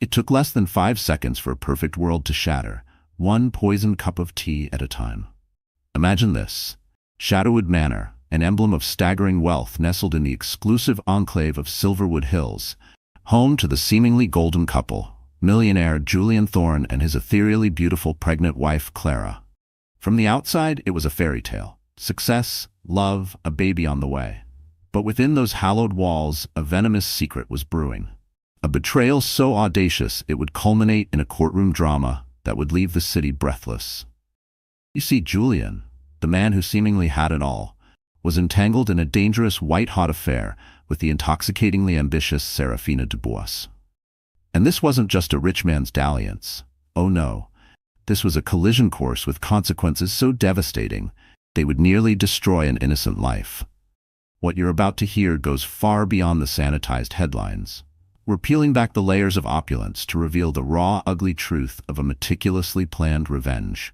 It took less than 5 seconds for a perfect world to shatter, one poisoned cup of tea at a time. Imagine this. Shadowwood Manor, an emblem of staggering wealth nestled in the exclusive enclave of Silverwood Hills, home to the seemingly golden couple, millionaire Julian Thorne and his ethereally beautiful pregnant wife Clara. From the outside, it was a fairy tale. Success, love, a baby on the way. But within those hallowed walls, a venomous secret was brewing. A betrayal so audacious it would culminate in a courtroom drama that would leave the city breathless. You see, Julian, the man who seemingly had it all, was entangled in a dangerous white-hot affair with the intoxicatingly ambitious Serafina Dubois. And this wasn't just a rich man's dalliance. Oh no, this was a collision course with consequences so devastating they would nearly destroy an innocent life. What you're about to hear goes far beyond the sanitized headlines. We're peeling back the layers of opulence to reveal the raw, ugly truth of a meticulously planned revenge.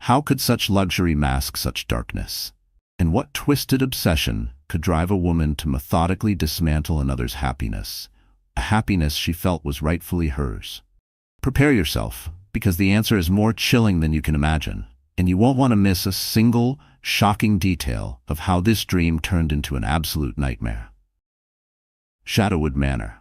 How could such luxury mask such darkness? And what twisted obsession could drive a woman to methodically dismantle another's happiness, a happiness she felt was rightfully hers? Prepare yourself, because the answer is more chilling than you can imagine, and you won't want to miss a single, shocking detail of how this dream turned into an absolute nightmare. Shadowwood Manor.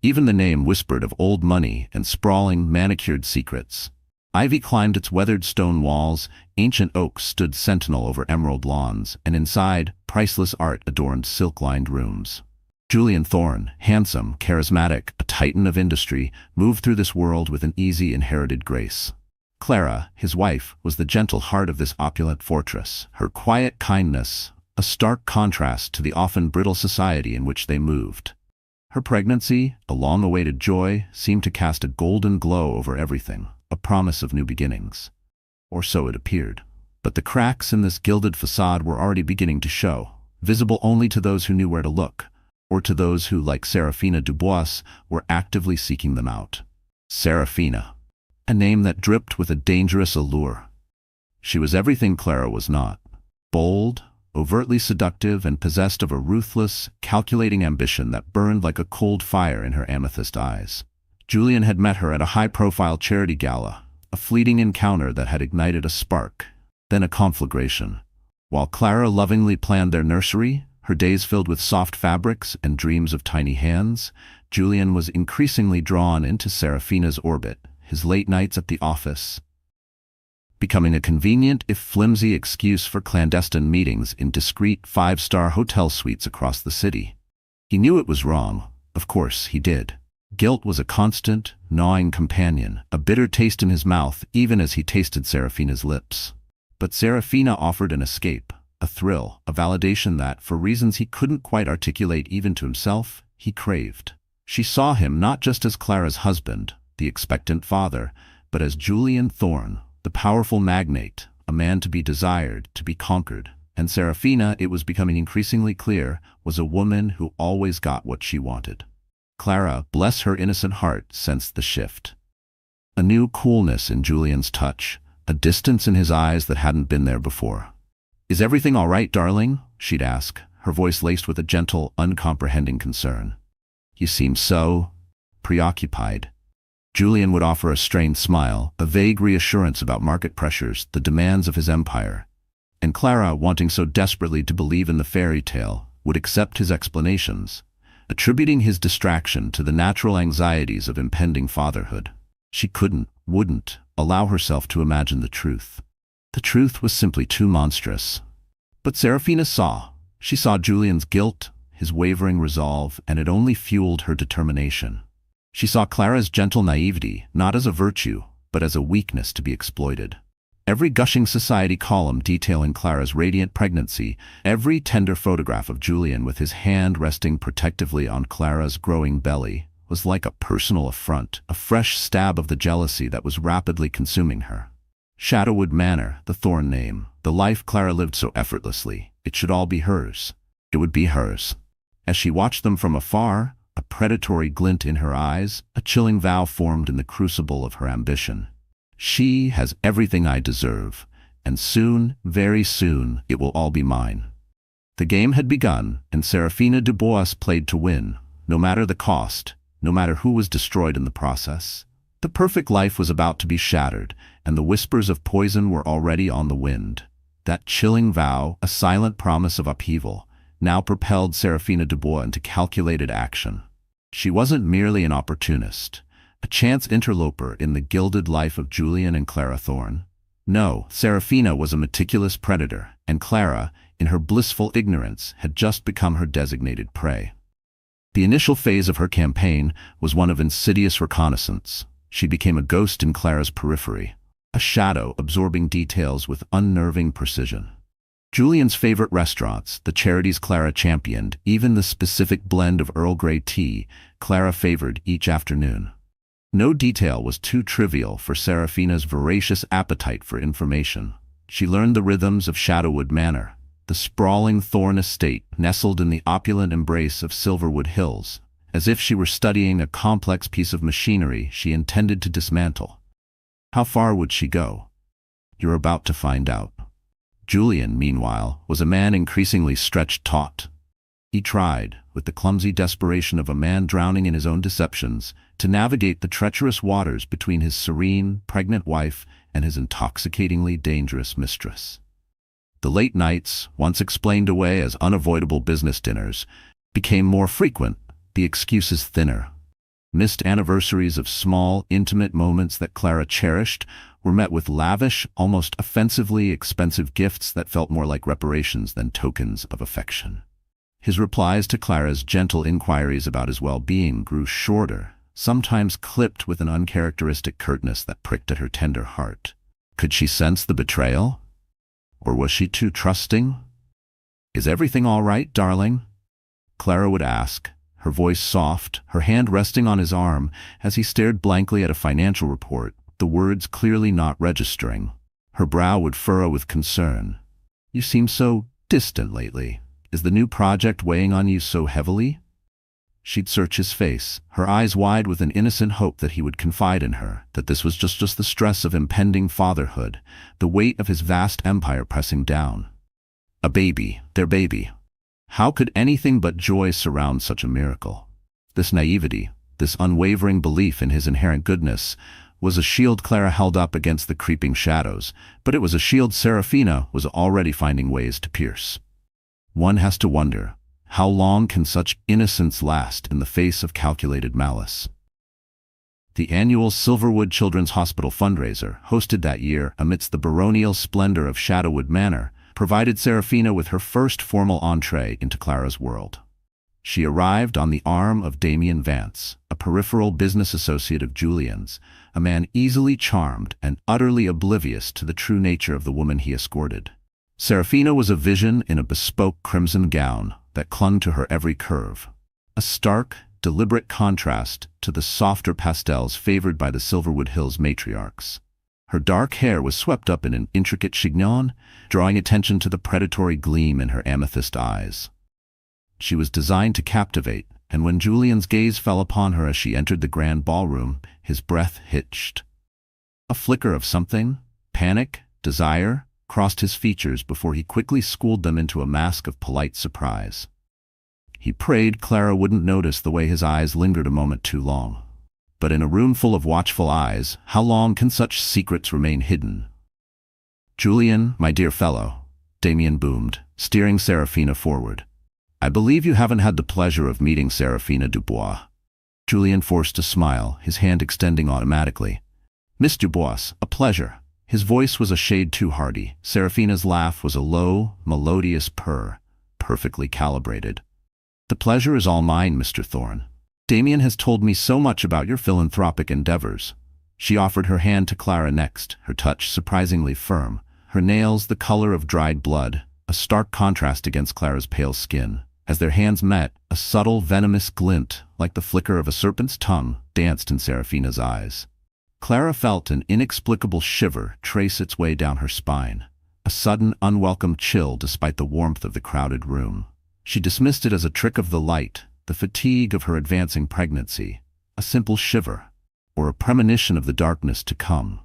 Even the name whispered of old money and sprawling, manicured secrets. Ivy climbed its weathered stone walls, ancient oaks stood sentinel over emerald lawns, and inside, priceless art adorned silk-lined rooms. Julian Thorne, handsome, charismatic, a titan of industry, moved through this world with an easy inherited grace. Clara, his wife, was the gentle heart of this opulent fortress, her quiet kindness a stark contrast to the often brittle society in which they moved. Her pregnancy, a long-awaited joy, seemed to cast a golden glow over everything, a promise of new beginnings. Or so it appeared. But the cracks in this gilded facade were already beginning to show, visible only to those who knew where to look, or to those who, like Serafina Dubois, were actively seeking them out. Serafina, a name that dripped with a dangerous allure. She was everything Clara was not. Bold, overtly seductive, and possessed of a ruthless, calculating ambition that burned like a cold fire in her amethyst eyes. Julian had met her at a high-profile charity gala, a fleeting encounter that had ignited a spark, then a conflagration. While Clara lovingly planned their nursery, her days filled with soft fabrics and dreams of tiny hands, Julian was increasingly drawn into Serafina's orbit, his late nights at the office becoming a convenient if flimsy excuse for clandestine meetings in discreet five-star hotel suites across the city. He knew it was wrong. Of course, he did. Guilt was a constant, gnawing companion, a bitter taste in his mouth even as he tasted Serafina's lips. But Serafina offered an escape, a thrill, a validation that, for reasons he couldn't quite articulate even to himself, he craved. She saw him not just as Clara's husband, the expectant father, but as Julian Thorne, the powerful magnate, a man to be desired, to be conquered. And Serafina, it was becoming increasingly clear, was a woman who always got what she wanted. Clara, bless her innocent heart, sensed the shift. A new coolness in Julian's touch, a distance in his eyes that hadn't been there before. "Is everything all right, darling?" she'd ask, her voice laced with a gentle, uncomprehending concern. "You seem so preoccupied." Julian would offer a strained smile, a vague reassurance about market pressures, the demands of his empire. And Clara, wanting so desperately to believe in the fairy tale, would accept his explanations, attributing his distraction to the natural anxieties of impending fatherhood. She wouldn't allow herself to imagine the truth. The truth was simply too monstrous. But Serafina saw. She saw Julian's guilt, his wavering resolve, and it only fueled her determination. She saw Clara's gentle naivety, not as a virtue, but as a weakness to be exploited. Every gushing society column detailing Clara's radiant pregnancy, every tender photograph of Julian with his hand resting protectively on Clara's growing belly, was like a personal affront, a fresh stab of the jealousy that was rapidly consuming her. Shadowwood Manor, the Thorne name, the life Clara lived so effortlessly, it should all be hers. It would be hers. As she watched them from afar, a predatory glint in her eyes, a chilling vow formed in the crucible of her ambition. She has everything I deserve, and soon, very soon, it will all be mine. The game had begun, and Serafina Dubois played to win, no matter the cost, no matter who was destroyed in the process. The perfect life was about to be shattered, and the whispers of poison were already on the wind. That chilling vow, a silent promise of upheaval, now propelled Serafina Dubois into calculated action. She wasn't merely an opportunist, a chance interloper in the gilded life of Julian and Clara Thorne. No, Serafina was a meticulous predator, and Clara, in her blissful ignorance, had just become her designated prey. The initial phase of her campaign was one of insidious reconnaissance. She became a ghost in Clara's periphery, a shadow absorbing details with unnerving precision. Julian's favorite restaurants, the charities Clara championed, even the specific blend of Earl Grey tea Clara favored each afternoon. No detail was too trivial for Serafina's voracious appetite for information. She learned the rhythms of Shadowwood Manor, the sprawling Thorne estate nestled in the opulent embrace of Silverwood Hills, as if she were studying a complex piece of machinery she intended to dismantle. How far would she go? You're about to find out. Julian, meanwhile, was a man increasingly stretched taut. He tried, with the clumsy desperation of a man drowning in his own deceptions, to navigate the treacherous waters between his serene, pregnant wife and his intoxicatingly dangerous mistress. The late nights, once explained away as unavoidable business dinners, became more frequent, the excuses thinner. Missed anniversaries of small, intimate moments that Clara cherished were met with lavish, almost offensively expensive gifts that felt more like reparations than tokens of affection. His replies to Clara's gentle inquiries about his well-being grew shorter, sometimes clipped with an uncharacteristic curtness that pricked at her tender heart. Could she sense the betrayal? Or was she too trusting? "Is everything all right, darling?" Clara would ask, her voice soft, her hand resting on his arm as he stared blankly at a financial report, the words clearly not registering. Her brow would furrow with concern. "You seem so distant lately. Is the new project weighing on you so heavily?" She'd search his face, her eyes wide with an innocent hope that he would confide in her, that this was just the stress of impending fatherhood, the weight of his vast empire pressing down. A baby, their baby. How could anything but joy surround such a miracle? This naivety, this unwavering belief in his inherent goodness, was a shield Clara held up against the creeping shadows, but it was a shield Serafina was already finding ways to pierce. One has to wonder, how long can such innocence last in the face of calculated malice? The annual Silverwood Children's Hospital fundraiser, hosted that year amidst the baronial splendor of Shadowwood Manor, provided Serafina with her first formal entree into Clara's world. She arrived on the arm of Damien Vance, a peripheral business associate of Julian's, a man easily charmed and utterly oblivious to the true nature of the woman he escorted. Serafina was a vision in a bespoke crimson gown that clung to her every curve, a stark, deliberate contrast to the softer pastels favored by the Silverwood Hills matriarchs. Her dark hair was swept up in an intricate chignon, drawing attention to the predatory gleam in her amethyst eyes. She was designed to captivate, and when Julian's gaze fell upon her as she entered the grand ballroom, his breath hitched. A flicker of something, panic, desire, crossed his features before he quickly schooled them into a mask of polite surprise. He prayed Clara wouldn't notice the way his eyes lingered a moment too long. But in a room full of watchful eyes, how long can such secrets remain hidden? "Julian, my dear fellow," Damien boomed, steering Serafina forward. "I believe you haven't had the pleasure of meeting Serafina Dubois." Julian forced a smile, his hand extending automatically. "Miss Dubois, a pleasure." His voice was a shade too hearty. Serafina's laugh was a low, melodious purr, perfectly calibrated. "The pleasure is all mine, Mr. Thorne. Damien has told me so much about your philanthropic endeavors." She offered her hand to Clara next, her touch surprisingly firm, her nails the color of dried blood, a stark contrast against Clara's pale skin. As their hands met, a subtle, venomous glint, like the flicker of a serpent's tongue, danced in Serafina's eyes. Clara felt an inexplicable shiver trace its way down her spine, a sudden, unwelcome chill despite the warmth of the crowded room. She dismissed it as a trick of the light, the fatigue of her advancing pregnancy, a simple shiver, or a premonition of the darkness to come.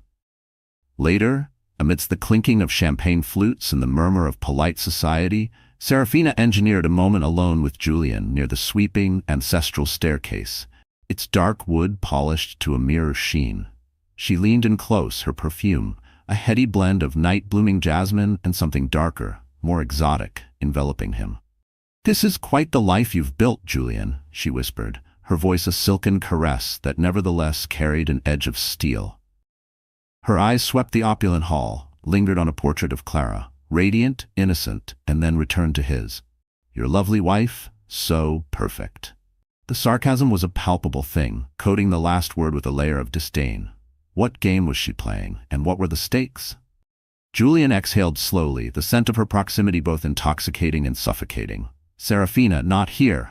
Later, amidst the clinking of champagne flutes and the murmur of polite society, Serafina engineered a moment alone with Julian near the sweeping, ancestral staircase. its dark wood polished to a mirror sheen. She leaned in close, her perfume, a heady blend of night-blooming jasmine and something darker, more exotic, enveloping him. "This is quite the life you've built, Julian," she whispered, her voice a silken caress that nevertheless carried an edge of steel. Her eyes swept the opulent hall, lingered on a portrait of Clara, radiant, innocent, and then returned to his. "Your lovely wife, so perfect." The sarcasm was a palpable thing, coating the last word with a layer of disdain. What game was she playing, and what were the stakes? Julian exhaled slowly, the scent of her proximity both intoxicating and suffocating. "Serafina, not here.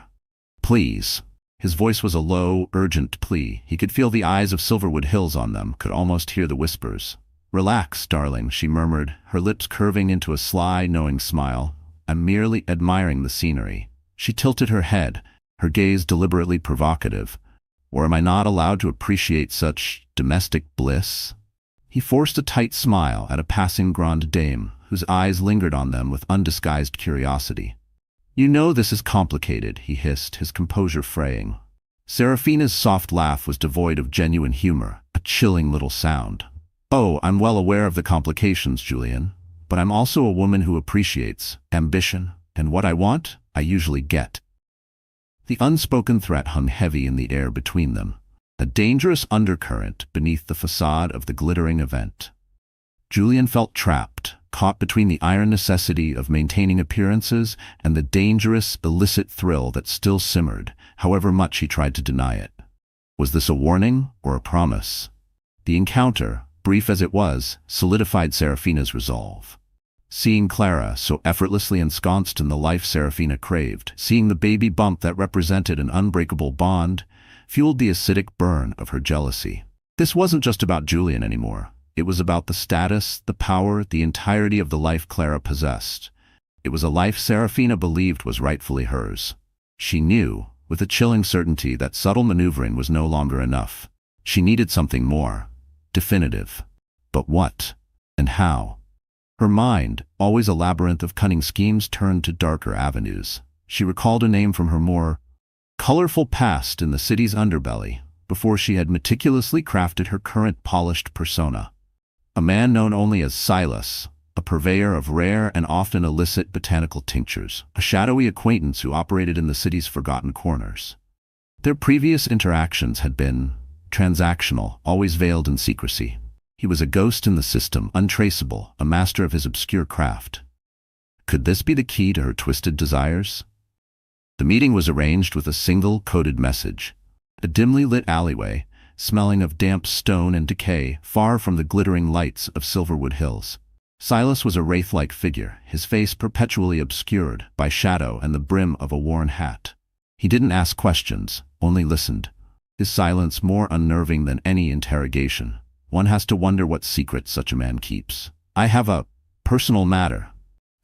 Please." His voice was a low, urgent plea. He could feel the eyes of Silverwood Hills on them, could almost hear the whispers. "Relax, darling," she murmured, her lips curving into a sly, knowing smile. "I'm merely admiring the scenery." She tilted her head, her gaze deliberately provocative. "Or am I not allowed to appreciate such domestic bliss?" He forced a tight smile at a passing grande dame, whose eyes lingered on them with undisguised curiosity. "You know this is complicated," he hissed, his composure fraying. Serafina's soft laugh was devoid of genuine humor, a chilling little sound. "Oh, I'm well aware of the complications, Julian, but I'm also a woman who appreciates ambition, and what I want, I usually get." The unspoken threat hung heavy in the air between them, a dangerous undercurrent beneath the facade of the glittering event. Julian felt trapped, caught between the iron necessity of maintaining appearances and the dangerous, illicit thrill that still simmered, however much he tried to deny it. Was this a warning or a promise? The encounter, brief as it was, solidified Serafina's resolve. Seeing Clara so effortlessly ensconced in the life Serafina craved, seeing the baby bump that represented an unbreakable bond, fueled the acidic burn of her jealousy. This wasn't just about Julian anymore. It was about the status, the power, the entirety of the life Clara possessed. It was a life Serafina believed was rightfully hers. She knew, with a chilling certainty, that subtle maneuvering was no longer enough. She needed something more, definitive. But what? And how? Her mind, always a labyrinth of cunning schemes, turned to darker avenues. She recalled a name from her more colorful past in the city's underbelly, before she had meticulously crafted her current polished persona. A man known only as Silas, a purveyor of rare and often illicit botanical tinctures, a shadowy acquaintance who operated in the city's forgotten corners. Their previous interactions had been transactional, always veiled in secrecy. He was a ghost in the system, untraceable, a master of his obscure craft. Could this be the key to her twisted desires? The meeting was arranged with a single coded message. A dimly lit alleyway, smelling of damp stone and decay, far from the glittering lights of Silverwood Hills. Silas was a wraith-like figure, his face perpetually obscured by shadow and the brim of a worn hat. He didn't ask questions, only listened, his silence more unnerving than any interrogation. One has to wonder what secrets such a man keeps. "I have a personal matter,"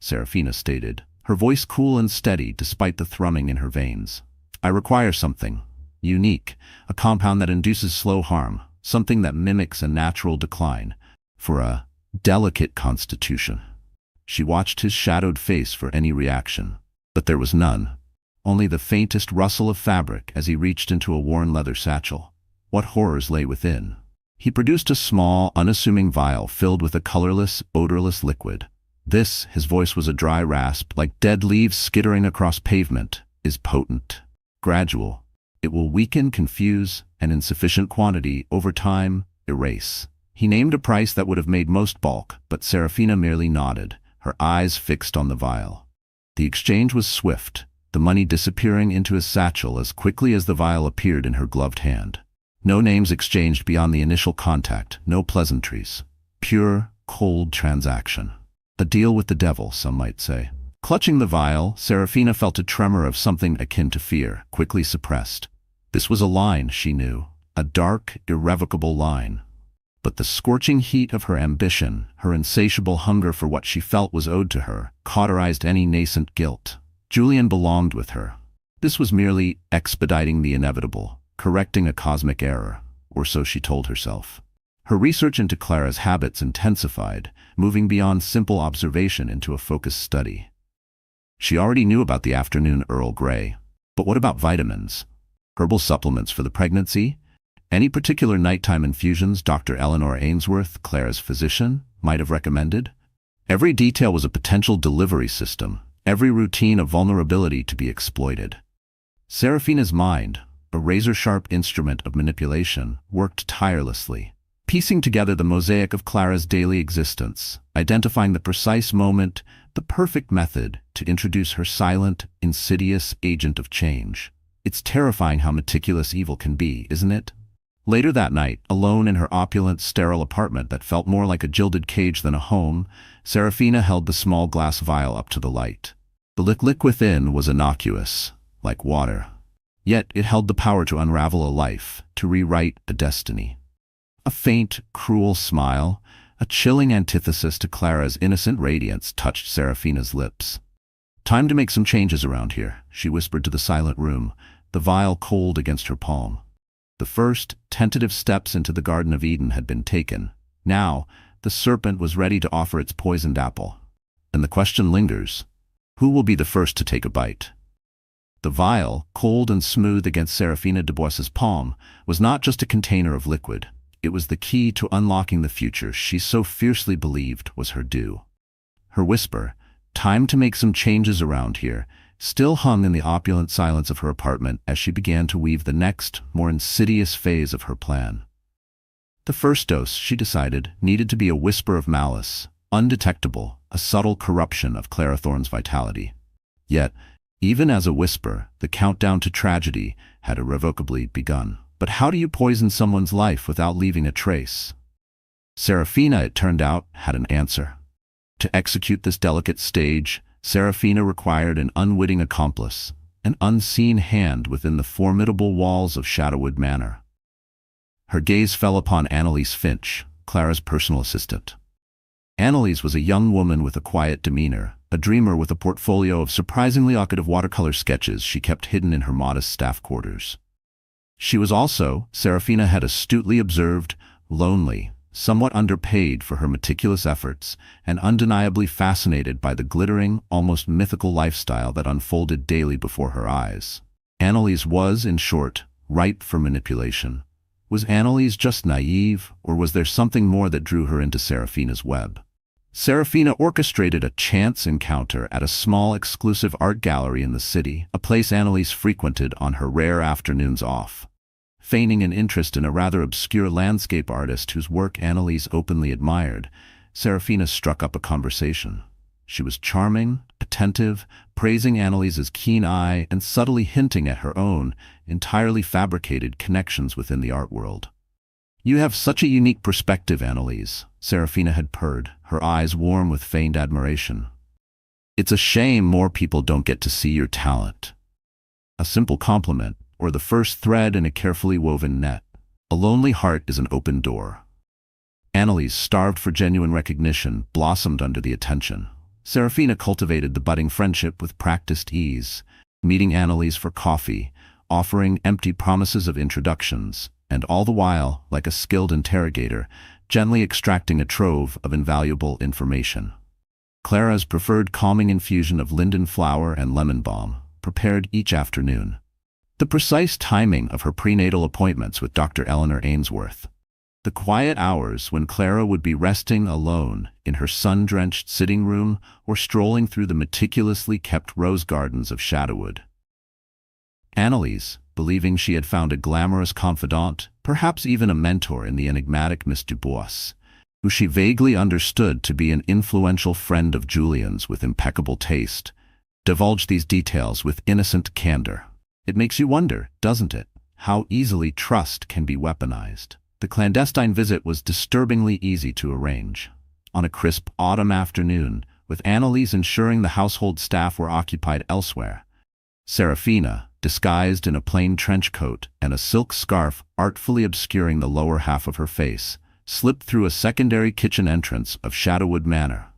Serafina stated, her voice cool and steady despite the thrumming in her veins. "I require something unique, a compound that induces slow harm, something that mimics a natural decline, for a delicate constitution." She watched his shadowed face for any reaction, but there was none. Only the faintest rustle of fabric as he reached into a worn leather satchel. What horrors lay within? He produced a small, unassuming vial filled with a colorless, odorless liquid. This, his voice was a dry rasp, like dead leaves skittering across pavement, is potent, gradual. It will weaken, confuse, and in sufficient quantity, over time, erase. He named a price that would have made most balk, but Serafina merely nodded, her eyes fixed on the vial. The exchange was swift, the money disappearing into his satchel as quickly as the vial appeared in her gloved hand. No names exchanged beyond the initial contact, no pleasantries. Pure, cold transaction. A deal with the devil, some might say. Clutching the vial, Serafina felt a tremor of something akin to fear, quickly suppressed. This was a line, she knew, a dark, irrevocable line. But the scorching heat of her ambition, her insatiable hunger for what she felt was owed to her, cauterized any nascent guilt. Julian belonged with her. This was merely expediting the inevitable, correcting a cosmic error, or so she told herself. Her research into Clara's habits intensified, moving beyond simple observation into a focused study. She already knew about the afternoon Earl Grey, but what about vitamins? Herbal supplements for the pregnancy? Any particular nighttime infusions Dr. Eleanor Ainsworth, Clara's physician, might have recommended? Every detail was a potential delivery system, every routine a vulnerability to be exploited. Serafina's mind, a razor-sharp instrument of manipulation, worked tirelessly, piecing together the mosaic of Clara's daily existence, identifying the precise moment, the perfect method to introduce her silent, insidious agent of change. It's terrifying how meticulous evil can be, isn't it? Later that night, alone in her opulent, sterile apartment that felt more like a gilded cage than a home, Serafina held the small glass vial up to the light. The liquid within was innocuous, like water. Yet it held the power to unravel a life, to rewrite a destiny. A faint, cruel smile, a chilling antithesis to Clara's innocent radiance, touched Serafina's lips. "Time to make some changes around here," she whispered to the silent room, the vial cold against her palm. The first, tentative steps into the Garden of Eden had been taken. Now, the serpent was ready to offer its poisoned apple. And the question lingers: who will be the first to take a bite? The vial, cold and smooth against Serafina de Bois's palm, was not just a container of liquid. It was the key to unlocking the future she so fiercely believed was her due. Her whisper, "Time to make some changes around here," still hung in the opulent silence of her apartment as she began to weave the next, more insidious phase of her plan. The first dose, she decided, needed to be a whisper of malice, undetectable, a subtle corruption of Clara Thorne's vitality. Yet, even as a whisper, the countdown to tragedy had irrevocably begun. But how do you poison someone's life without leaving a trace? Serafina, it turned out, had an answer. To execute this delicate stage, Serafina required an unwitting accomplice, an unseen hand within the formidable walls of Shadowwood Manor. Her gaze fell upon Annalise Finch, Clara's personal assistant. Annalise was a young woman with a quiet demeanor, a dreamer with a portfolio of surprisingly evocative watercolor sketches she kept hidden in her modest staff quarters. She was also, Serafina had astutely observed, lonely, somewhat underpaid for her meticulous efforts, and undeniably fascinated by the glittering, almost mythical lifestyle that unfolded daily before her eyes. Annalise was, in short, ripe for manipulation. Was Annalise just naive, or was there something more that drew her into Serafina's web? Serafina orchestrated a chance encounter at a small exclusive art gallery in the city, a place Annalise frequented on her rare afternoons off. Feigning an interest in a rather obscure landscape artist whose work Annalise openly admired, Serafina struck up a conversation. She was charming, attentive, praising Annalise's keen eye and subtly hinting at her own, entirely fabricated connections within the art world. "You have such a unique perspective, Annalise," Serafina had purred, her eyes warm with feigned admiration. "It's a shame more people don't get to see your talent." A simple compliment, or the first thread in a carefully woven net. A lonely heart is an open door. Annalise, starved for genuine recognition, blossomed under the attention. Serafina cultivated the budding friendship with practiced ease, meeting Annalise for coffee, offering empty promises of introductions, and all the while, like a skilled interrogator, gently extracting a trove of invaluable information. Clara's preferred calming infusion of linden flower and lemon balm, prepared each afternoon. The precise timing of her prenatal appointments with Dr. Eleanor Ainsworth. The quiet hours when Clara would be resting alone in her sun-drenched sitting room or strolling through the meticulously kept rose gardens of Shadowwood. Annalise, believing she had found a glamorous confidant, perhaps even a mentor in the enigmatic Miss Dubois, who she vaguely understood to be an influential friend of Julian's with impeccable taste, divulged these details with innocent candor. It makes you wonder, doesn't it, how easily trust can be weaponized. The clandestine visit was disturbingly easy to arrange. On a crisp autumn afternoon, with Annalise ensuring the household staff were occupied elsewhere, Serafina, disguised in a plain trench coat and a silk scarf artfully obscuring the lower half of her face, slipped through a secondary kitchen entrance of Shadowwood Manor.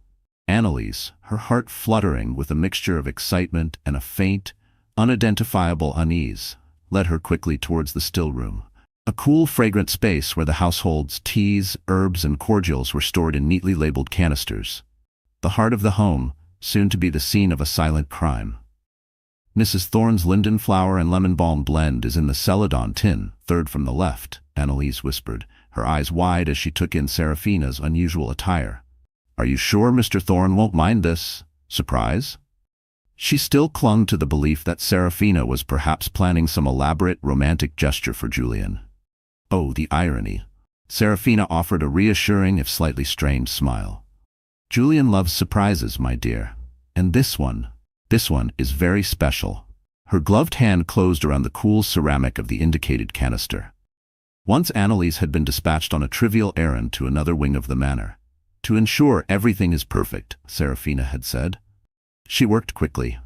Annalise, her heart fluttering with a mixture of excitement and a faint, unidentifiable unease, led her quickly towards the still room, a cool, fragrant space where the household's teas, herbs, and cordials were stored in neatly labeled canisters. The heart of the home, soon to be the scene of a silent crime. Mrs. Thorne's linden flower and lemon balm blend is in the celadon tin, third from the left, Annalise whispered, her eyes wide as she took in Seraphina's unusual attire. Are you sure Mr. Thorne won't mind this? Surprise? She still clung to the belief that Seraphina was perhaps planning some elaborate romantic gesture for Julian. Oh, the irony. Seraphina offered a reassuring if slightly strained smile. Julian loves surprises, my dear. And this one is very special. Her gloved hand closed around the cool ceramic of the indicated canister. Once Annalise had been dispatched on a trivial errand to another wing of the manor. To ensure everything is perfect, Seraphina had said. She worked quickly.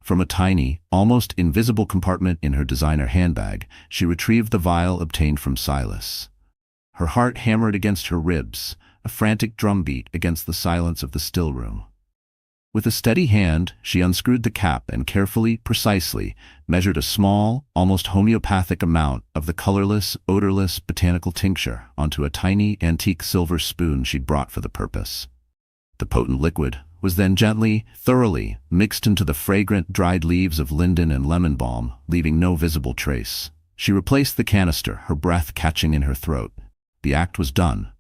From a tiny, almost invisible compartment in her designer handbag, she retrieved the vial obtained from Silas. Her heart hammered against her ribs, a frantic drumbeat against the silence of the still room. With a steady hand, she unscrewed the cap and carefully, precisely, measured a small, almost homeopathic amount of the colorless, odorless botanical tincture onto a tiny, antique silver spoon she'd brought for the purpose. The potent liquid was then gently, thoroughly, mixed into the fragrant, dried leaves of linden and lemon balm, leaving no visible trace. She replaced the canister, her breath catching in her throat. The act was done.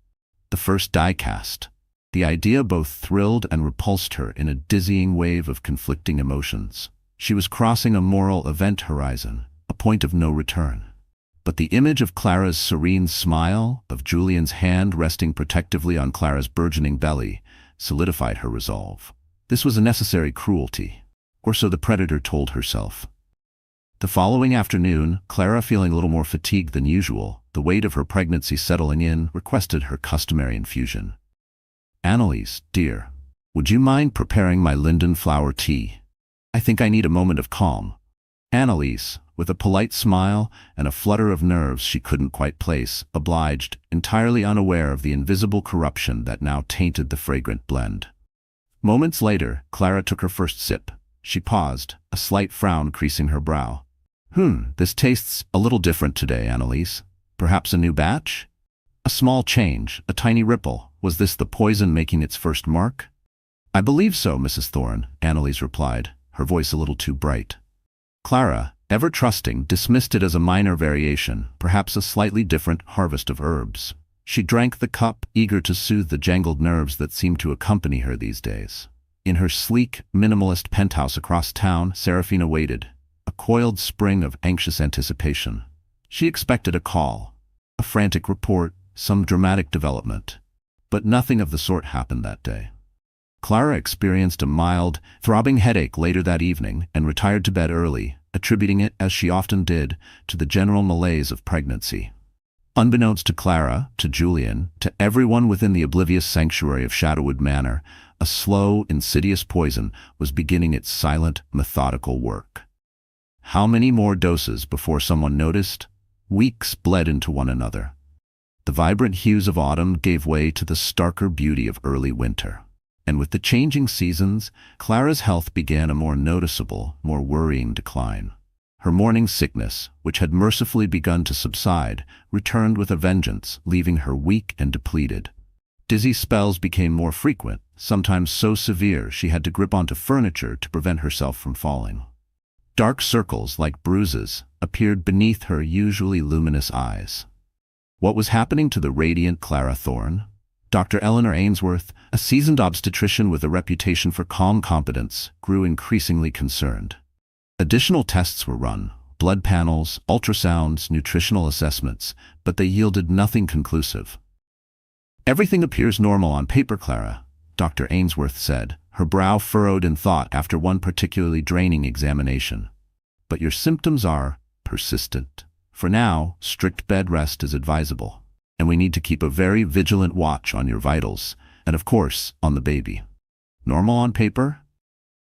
The first die cast. The idea both thrilled and repulsed her in a dizzying wave of conflicting emotions. She was crossing a moral event horizon, a point of no return. But the image of Clara's serene smile, of Julian's hand resting protectively on Clara's burgeoning belly, solidified her resolve. This was a necessary cruelty, or so the predator told herself. The following afternoon, Clara, feeling a little more fatigued than usual, the weight of her pregnancy settling in, requested her customary infusion. Annalise, dear, would you mind preparing my linden flower tea? I think I need a moment of calm. Annalise, with a polite smile and a flutter of nerves she couldn't quite place, obliged, entirely unaware of the invisible corruption that now tainted the fragrant blend. Moments later, Clara took her first sip. She paused, a slight frown creasing her brow. This tastes a little different today, Annalise. Perhaps a new batch? A small change, a tiny ripple. Was this the poison making its first mark? I believe so, Mrs. Thorne, Annalise replied, her voice a little too bright. Clara, ever trusting, dismissed it as a minor variation, perhaps a slightly different harvest of herbs. She drank the cup, eager to soothe the jangled nerves that seemed to accompany her these days. In her sleek, minimalist penthouse across town, Seraphina waited, a coiled spring of anxious anticipation. She expected a call, a frantic report, some dramatic development. But nothing of the sort happened that day. Clara experienced a mild, throbbing headache later that evening and retired to bed early, attributing it, as she often did, to the general malaise of pregnancy. Unbeknownst to Clara, to Julian, to everyone within the oblivious sanctuary of Shadowwood Manor, a slow, insidious poison was beginning its silent, methodical work. How many more doses before someone noticed? Weeks bled into one another. The vibrant hues of autumn gave way to the starker beauty of early winter. And with the changing seasons, Clara's health began a more noticeable, more worrying decline. Her morning sickness, which had mercifully begun to subside, returned with a vengeance, leaving her weak and depleted. Dizzy spells became more frequent, sometimes so severe she had to grip onto furniture to prevent herself from falling. Dark circles, like bruises, appeared beneath her usually luminous eyes. What was happening to the radiant Clara Thorne? Dr. Eleanor Ainsworth, a seasoned obstetrician with a reputation for calm competence, grew increasingly concerned. Additional tests were run, blood panels, ultrasounds, nutritional assessments, but they yielded nothing conclusive. Everything appears normal on paper, Clara, Dr. Ainsworth said, her brow furrowed in thought after one particularly draining examination. But your symptoms are persistent. For now, strict bed rest is advisable, and we need to keep a very vigilant watch on your vitals, and of course, on the baby. Normal on paper?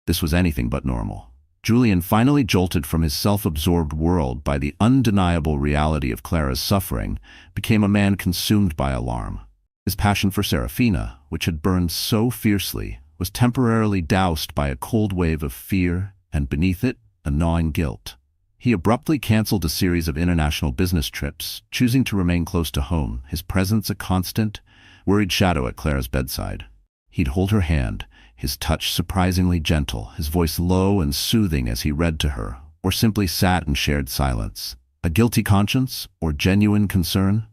This was anything but normal. Julian, finally jolted from his self-absorbed world by the undeniable reality of Clara's suffering, became a man consumed by alarm. His passion for Seraphina, which had burned so fiercely, was temporarily doused by a cold wave of fear, and beneath it, a gnawing guilt. He abruptly canceled a series of international business trips, choosing to remain close to home, his presence a constant, worried shadow at Clara's bedside. He'd hold her hand, his touch surprisingly gentle, his voice low and soothing as he read to her, or simply sat in shared silence. A guilty conscience or genuine concern?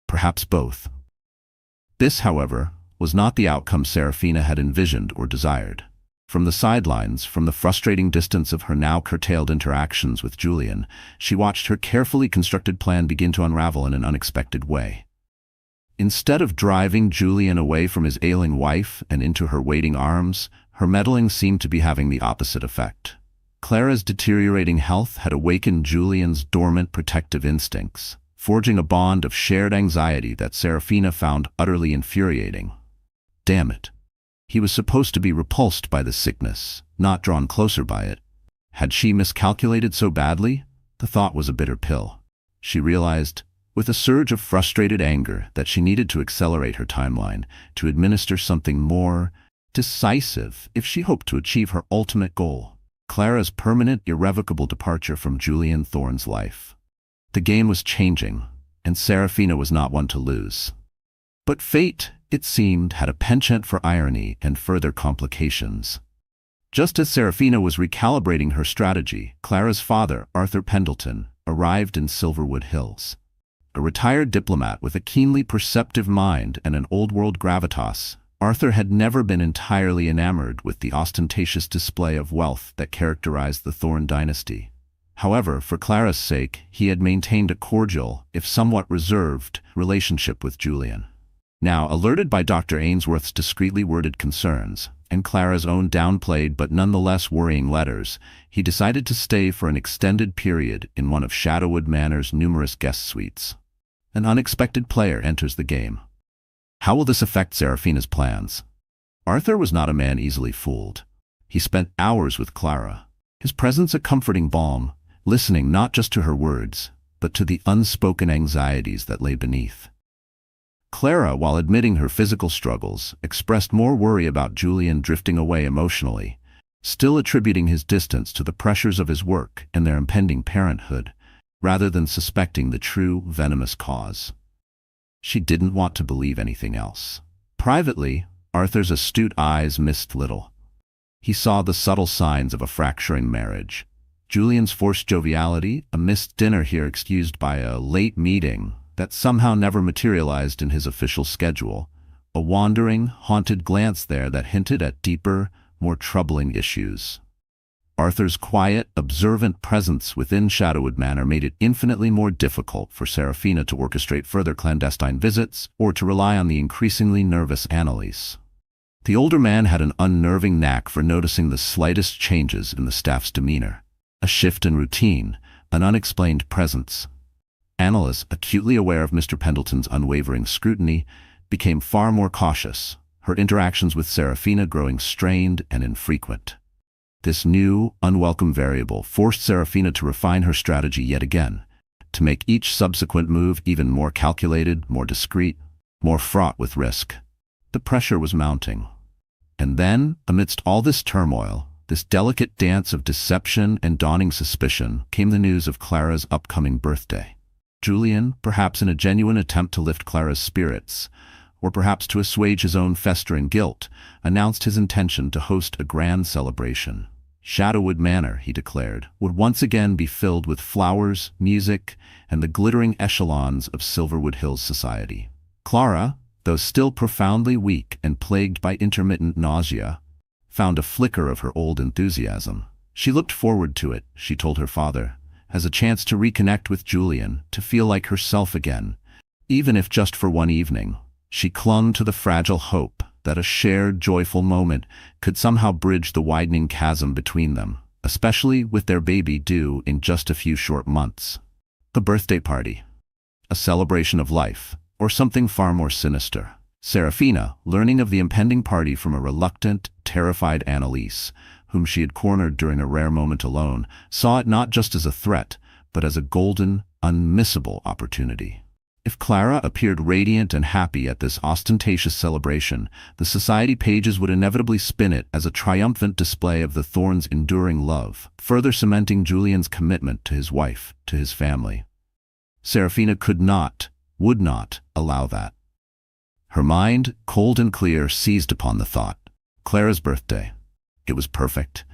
Perhaps both. This, however, was not the outcome Serafina had envisioned or desired. From the sidelines, from the frustrating distance of her now curtailed interactions with Julian, she watched her carefully constructed plan begin to unravel in an unexpected way. Instead of driving Julian away from his ailing wife and into her waiting arms, her meddling seemed to be having the opposite effect. Clara's deteriorating health had awakened Julian's dormant protective instincts, forging a bond of shared anxiety that Serafina found utterly infuriating. Damn it. He was supposed to be repulsed by the sickness, not drawn closer by it. Had she miscalculated so badly? The thought was a bitter pill. She realized, with a surge of frustrated anger, that she needed to accelerate her timeline, to administer something more decisive if she hoped to achieve her ultimate goal: Clara's permanent, irrevocable departure from Julian Thorne's life. The game was changing, and Serafina was not one to lose. But fate, it seemed, had a penchant for irony and further complications. Just as Serafina was recalibrating her strategy, Clara's father, Arthur Pendleton, arrived in Silverwood Hills. A retired diplomat with a keenly perceptive mind and an old-world gravitas, Arthur had never been entirely enamored with the ostentatious display of wealth that characterized the Thorne dynasty. However, for Clara's sake, he had maintained a cordial, if somewhat reserved, relationship with Julian. Now, alerted by Dr. Ainsworth's discreetly worded concerns, and Clara's own downplayed but nonetheless worrying letters, he decided to stay for an extended period in one of Shadowwood Manor's numerous guest suites. An unexpected player enters the game. How will this affect Serafina's plans? Arthur was not a man easily fooled. He spent hours with Clara, his presence a comforting balm, listening not just to her words, but to the unspoken anxieties that lay beneath. Clara, while admitting her physical struggles, expressed more worry about Julian drifting away emotionally, still attributing his distance to the pressures of his work and their impending parenthood, rather than suspecting the true, venomous cause. She didn't want to believe anything else. Privately, Arthur's astute eyes missed little. He saw the subtle signs of a fracturing marriage. Julian's forced joviality, a missed dinner here excused by a late meeting that somehow never materialized in his official schedule, a wandering, haunted glance there that hinted at deeper, more troubling issues. Arthur's quiet, observant presence within Shadowwood Manor made it infinitely more difficult for Serafina to orchestrate further clandestine visits or to rely on the increasingly nervous Annalise. The older man had an unnerving knack for noticing the slightest changes in the staff's demeanor, a shift in routine, an unexplained presence. Annalise, acutely aware of Mr. Pendleton's unwavering scrutiny, became far more cautious, her interactions with Serafina growing strained and infrequent. This new, unwelcome variable forced Serafina to refine her strategy yet again, to make each subsequent move even more calculated, more discreet, more fraught with risk. The pressure was mounting. And then, amidst all this turmoil, this delicate dance of deception and dawning suspicion, came the news of Clara's upcoming birthday. Julian, perhaps in a genuine attempt to lift Clara's spirits, or perhaps to assuage his own festering guilt, announced his intention to host a grand celebration. Shadowwood Manor, he declared, would once again be filled with flowers, music, and the glittering echelons of Silverwood Hills society. Clara, though still profoundly weak and plagued by intermittent nausea, found a flicker of her old enthusiasm. She looked forward to it, she told her father, as a chance to reconnect with Julian, to feel like herself again, even if just for one evening. She clung to the fragile hope that a shared, joyful moment could somehow bridge the widening chasm between them, especially with their baby due in just a few short months. A birthday party, a celebration of life, or something far more sinister. Serafina, learning of the impending party from a reluctant, terrified Annalise, whom she had cornered during a rare moment alone, saw it not just as a threat, but as a golden, unmissable opportunity. If Clara appeared radiant and happy at this ostentatious celebration, the society pages would inevitably spin it as a triumphant display of the Thornes' enduring love, further cementing Julian's commitment to his wife, to his family. Serafina could not, would not, allow that. Her mind, cold and clear, seized upon the thought. Clara's birthday. It was perfect.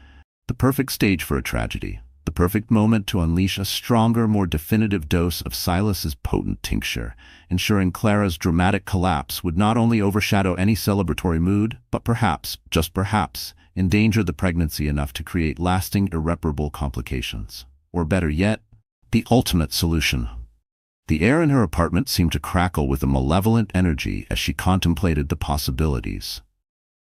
The perfect stage for a tragedy. The perfect moment to unleash a stronger, more definitive dose of Silas's potent tincture, ensuring Clara's dramatic collapse would not only overshadow any celebratory mood, but perhaps, just perhaps, endanger the pregnancy enough to create lasting, irreparable complications. Or better yet, the ultimate solution. The air in her apartment seemed to crackle with a malevolent energy as she contemplated the possibilities.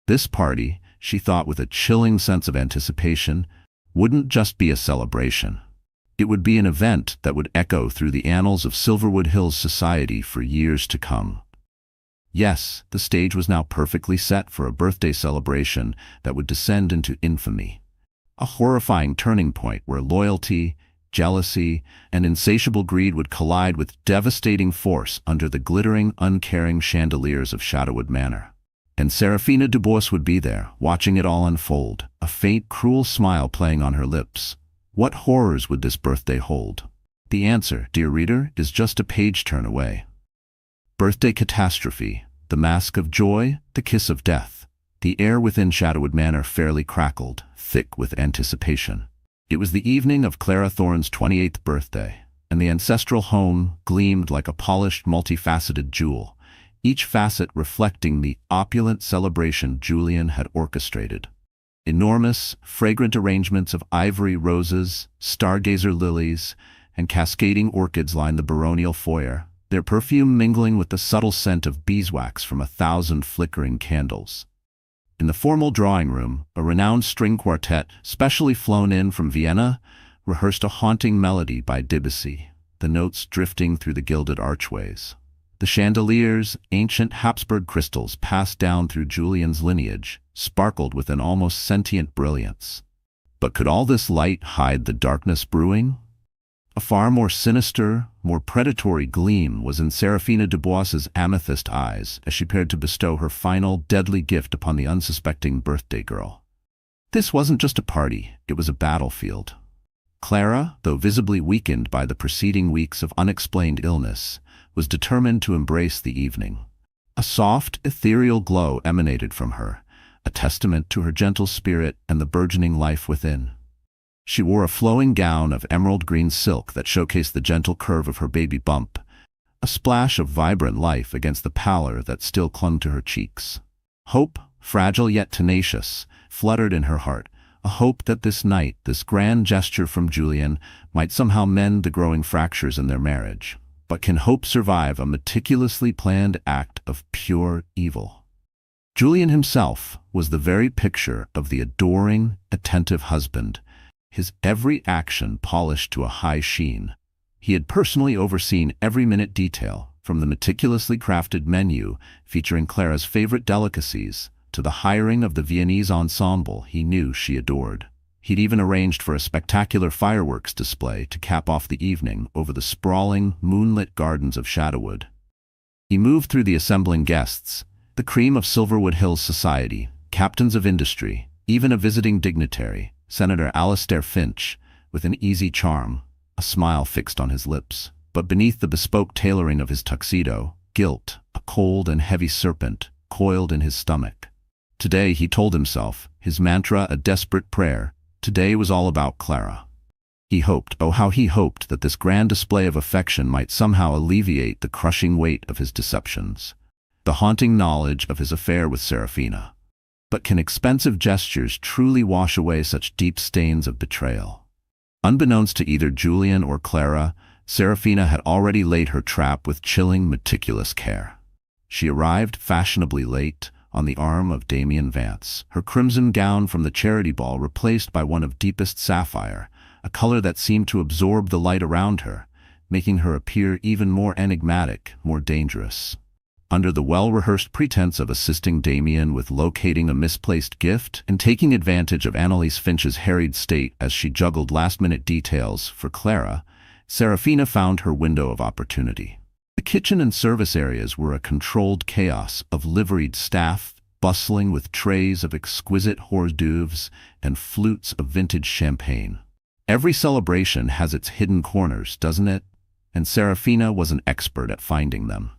This party, she thought with a chilling sense of anticipation, wouldn't just be a celebration. It would be an event that would echo through the annals of Silverwood Hills society for years to come. Yes, the stage was now perfectly set for a birthday celebration that would descend into infamy. A horrifying turning point where loyalty, jealousy, and insatiable greed would collide with devastating force under the glittering, uncaring chandeliers of Shadowwood Manor. And Serafina Dubois would be there, watching it all unfold, a faint, cruel smile playing on her lips. What horrors would this birthday hold? The answer, dear reader, is just a page-turn away. Birthday catastrophe, the mask of joy, the kiss of death. The air within Shadowwood Manor fairly crackled, thick with anticipation. It was the evening of Clara Thorne's 28th birthday, and the ancestral home gleamed like a polished, multifaceted jewel, each facet reflecting the opulent celebration Julian had orchestrated. Enormous, fragrant arrangements of ivory roses, stargazer lilies, and cascading orchids lined the baronial foyer, their perfume mingling with the subtle scent of beeswax from 1,000 flickering candles. In the formal drawing room, a renowned string quartet, specially flown in from Vienna, rehearsed a haunting melody by Debussy, the notes drifting through the gilded archways. The chandeliers, ancient Habsburg crystals passed down through Julian's lineage, sparkled with an almost sentient brilliance. But could all this light hide the darkness brewing? A far more sinister, more predatory gleam was in Serafina Dubois's amethyst eyes as she prepared to bestow her final, deadly gift upon the unsuspecting birthday girl. This wasn't just a party, it was a battlefield. Clara, though visibly weakened by the preceding weeks of unexplained illness, was determined to embrace the evening. A soft, ethereal glow emanated from her, a testament to her gentle spirit and the burgeoning life within. She wore a flowing gown of emerald green silk that showcased the gentle curve of her baby bump, a splash of vibrant life against the pallor that still clung to her cheeks. Hope, fragile yet tenacious, fluttered in her heart, a hope that this night, this grand gesture from Julian, might somehow mend the growing fractures in their marriage. But can hope survive a meticulously planned act of pure evil? Julian himself was the very picture of the adoring, attentive husband, his every action polished to a high sheen. He had personally overseen every minute detail, from the meticulously crafted menu featuring Clara's favorite delicacies to the hiring of the Viennese ensemble he knew she adored. He'd even arranged for a spectacular fireworks display to cap off the evening over the sprawling, moonlit gardens of Shadowwood. He moved through the assembling guests, the cream of Silverwood Hills society, captains of industry, even a visiting dignitary, Senator Alastair Finch, with an easy charm, a smile fixed on his lips. But beneath the bespoke tailoring of his tuxedo, guilt, a cold and heavy serpent, coiled in his stomach. Today, he told himself, his mantra a desperate prayer, today was all about Clara. He hoped, oh how he hoped, that this grand display of affection might somehow alleviate the crushing weight of his deceptions, the haunting knowledge of his affair with Serafina. But can expensive gestures truly wash away such deep stains of betrayal? Unbeknownst to either Julian or Clara, Serafina had already laid her trap with chilling, meticulous care. She arrived fashionably late, on the arm of Damien Vance, her crimson gown from the charity ball replaced by one of deepest sapphire, a color that seemed to absorb the light around her, making her appear even more enigmatic, more dangerous. Under the well-rehearsed pretense of assisting Damien with locating a misplaced gift and taking advantage of Annalise Finch's harried state as she juggled last-minute details for Clara, Serafina found her window of opportunity. The kitchen and service areas were a controlled chaos of liveried staff, bustling with trays of exquisite hors d'oeuvres and flutes of vintage champagne. Every celebration has its hidden corners, doesn't it? And Serafina was an expert at finding them.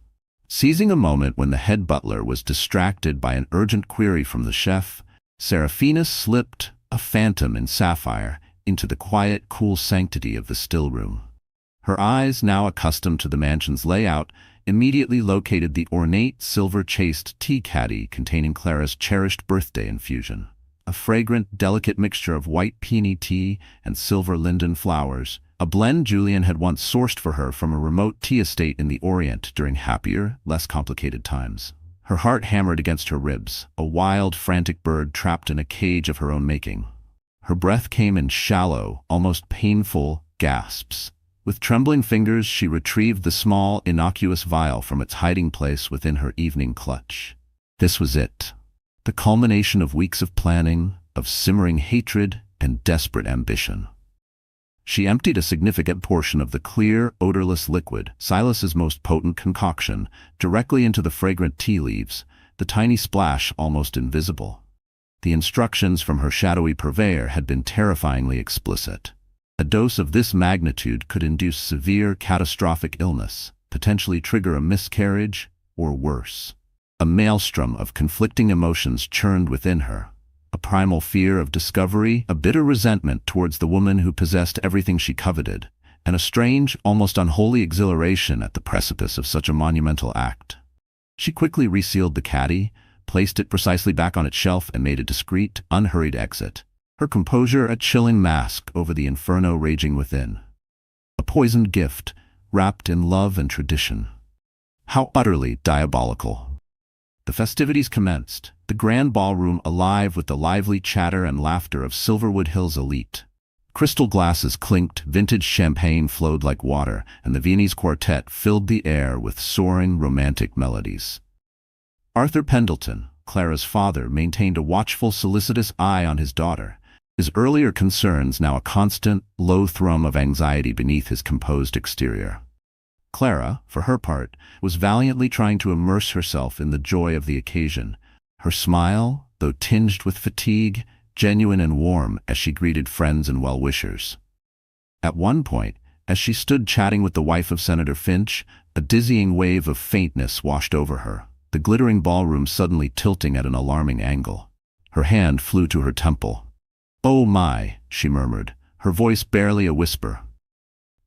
Seizing a moment when the head butler was distracted by an urgent query from the chef, Seraphina slipped, a phantom in sapphire, into the quiet, cool sanctity of the still room. Her eyes, now accustomed to the mansion's layout, immediately located the ornate, silver-chased tea caddy containing Clara's cherished birthday infusion. A fragrant, delicate mixture of white peony tea and silver linden flowers, a blend Julian had once sourced for her from a remote tea estate in the Orient during happier, less complicated times. Her heart hammered against her ribs, a wild, frantic bird trapped in a cage of her own making. Her breath came in shallow, almost painful gasps. With trembling fingers, she retrieved the small, innocuous vial from its hiding place within her evening clutch. This was it. The culmination of weeks of planning, of simmering hatred, and desperate ambition. She emptied a significant portion of the clear, odorless liquid, Silas's most potent concoction, directly into the fragrant tea leaves, the tiny splash almost invisible. The instructions from her shadowy purveyor had been terrifyingly explicit. A dose of this magnitude could induce severe, catastrophic illness, potentially trigger a miscarriage, or worse. A maelstrom of conflicting emotions churned within her. A primal fear of discovery, a bitter resentment towards the woman who possessed everything she coveted, and a strange, almost unholy exhilaration at the precipice of such a monumental act. She quickly resealed the caddy, placed it precisely back on its shelf, and made a discreet, unhurried exit. Her composure a chilling mask over the inferno raging within. A poisoned gift, wrapped in love and tradition. How utterly diabolical. The festivities commenced, the grand ballroom alive with the lively chatter and laughter of Silverwood Hills elite. Crystal glasses clinked, vintage champagne flowed like water, and the Viennese quartet filled the air with soaring, romantic melodies. Arthur Pendleton, Clara's father, maintained a watchful, solicitous eye on his daughter, his earlier concerns now a constant, low thrum of anxiety beneath his composed exterior. Clara, for her part, was valiantly trying to immerse herself in the joy of the occasion, her smile, though tinged with fatigue, genuine and warm as she greeted friends and well-wishers. At one point, as she stood chatting with the wife of Senator Finch, a dizzying wave of faintness washed over her, the glittering ballroom suddenly tilting at an alarming angle. Her hand flew to her temple. "Oh my," she murmured, her voice barely a whisper.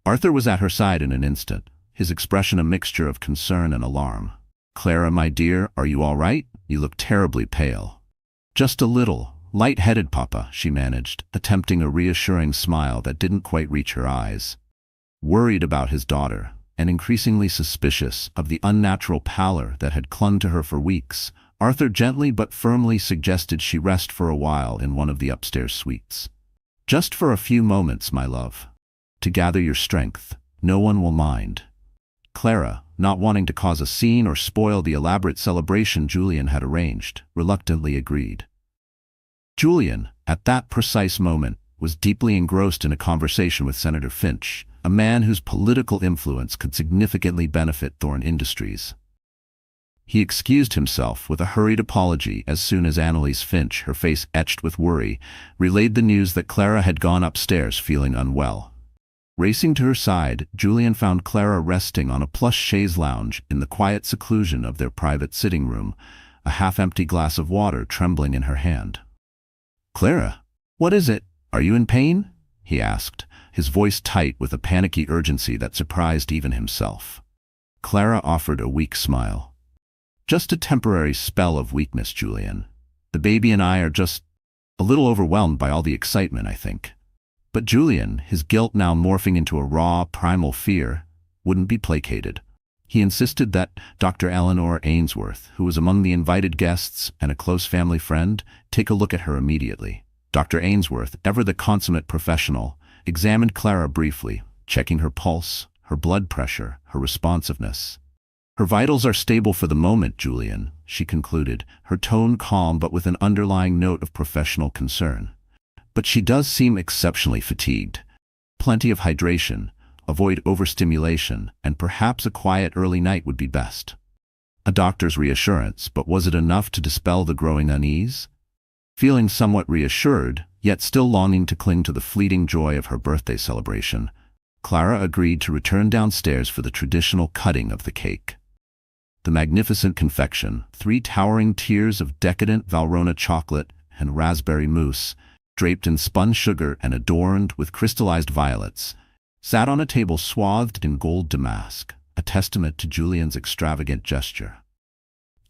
Arthur was at her side in an instant, his expression a mixture of concern and alarm. "Clara, my dear, are you all right? You look terribly pale." "Just a little, light-headed, Papa," she managed, attempting a reassuring smile that didn't quite reach her eyes. Worried about his daughter, and increasingly suspicious of the unnatural pallor that had clung to her for weeks, Arthur gently but firmly suggested she rest for a while in one of the upstairs suites. "Just for a few moments, my love. To gather your strength. No one will mind." Clara, not wanting to cause a scene or spoil the elaborate celebration Julian had arranged, reluctantly agreed. Julian, at that precise moment, was deeply engrossed in a conversation with Senator Finch, a man whose political influence could significantly benefit Thorne Industries. He excused himself with a hurried apology as soon as Annalise Finch, her face etched with worry, relayed the news that Clara had gone upstairs feeling unwell. Racing to her side, Julian found Clara resting on a plush chaise lounge in the quiet seclusion of their private sitting room, a half-empty glass of water trembling in her hand. "Clara, what is it? Are you in pain?" he asked, his voice tight with a panicky urgency that surprised even himself. Clara offered a weak smile. "Just a temporary spell of weakness, Julian. The baby and I are just a little overwhelmed by all the excitement, I think." But Julian, his guilt now morphing into a raw, primal fear, wouldn't be placated. He insisted that Dr. Eleanor Ainsworth, who was among the invited guests and a close family friend, take a look at her immediately. Dr. Ainsworth, ever the consummate professional, examined Clara briefly, checking her pulse, her blood pressure, her responsiveness. "Her vitals are stable for the moment, Julian," she concluded, her tone calm but with an underlying note of professional concern. "But she does seem exceptionally fatigued. Plenty of hydration, avoid overstimulation, and perhaps a quiet early night would be best." A doctor's reassurance, but was it enough to dispel the growing unease? Feeling somewhat reassured, yet still longing to cling to the fleeting joy of her birthday celebration, Clara agreed to return downstairs for the traditional cutting of the cake. The magnificent confection, 3 towering tiers of decadent Valrhona chocolate, and raspberry mousse, draped in spun sugar and adorned with crystallized violets, sat on a table swathed in gold damask, a testament to Julian's extravagant gesture.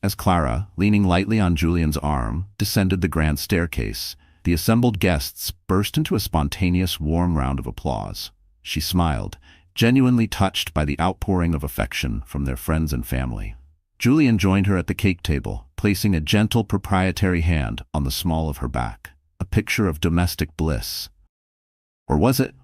As Clara, leaning lightly on Julian's arm, descended the grand staircase, the assembled guests burst into a spontaneous, warm round of applause. She smiled, genuinely touched by the outpouring of affection from their friends and family. Julian joined her at the cake table, placing a gentle proprietary hand on the small of her back, a picture of domestic bliss. Or was it?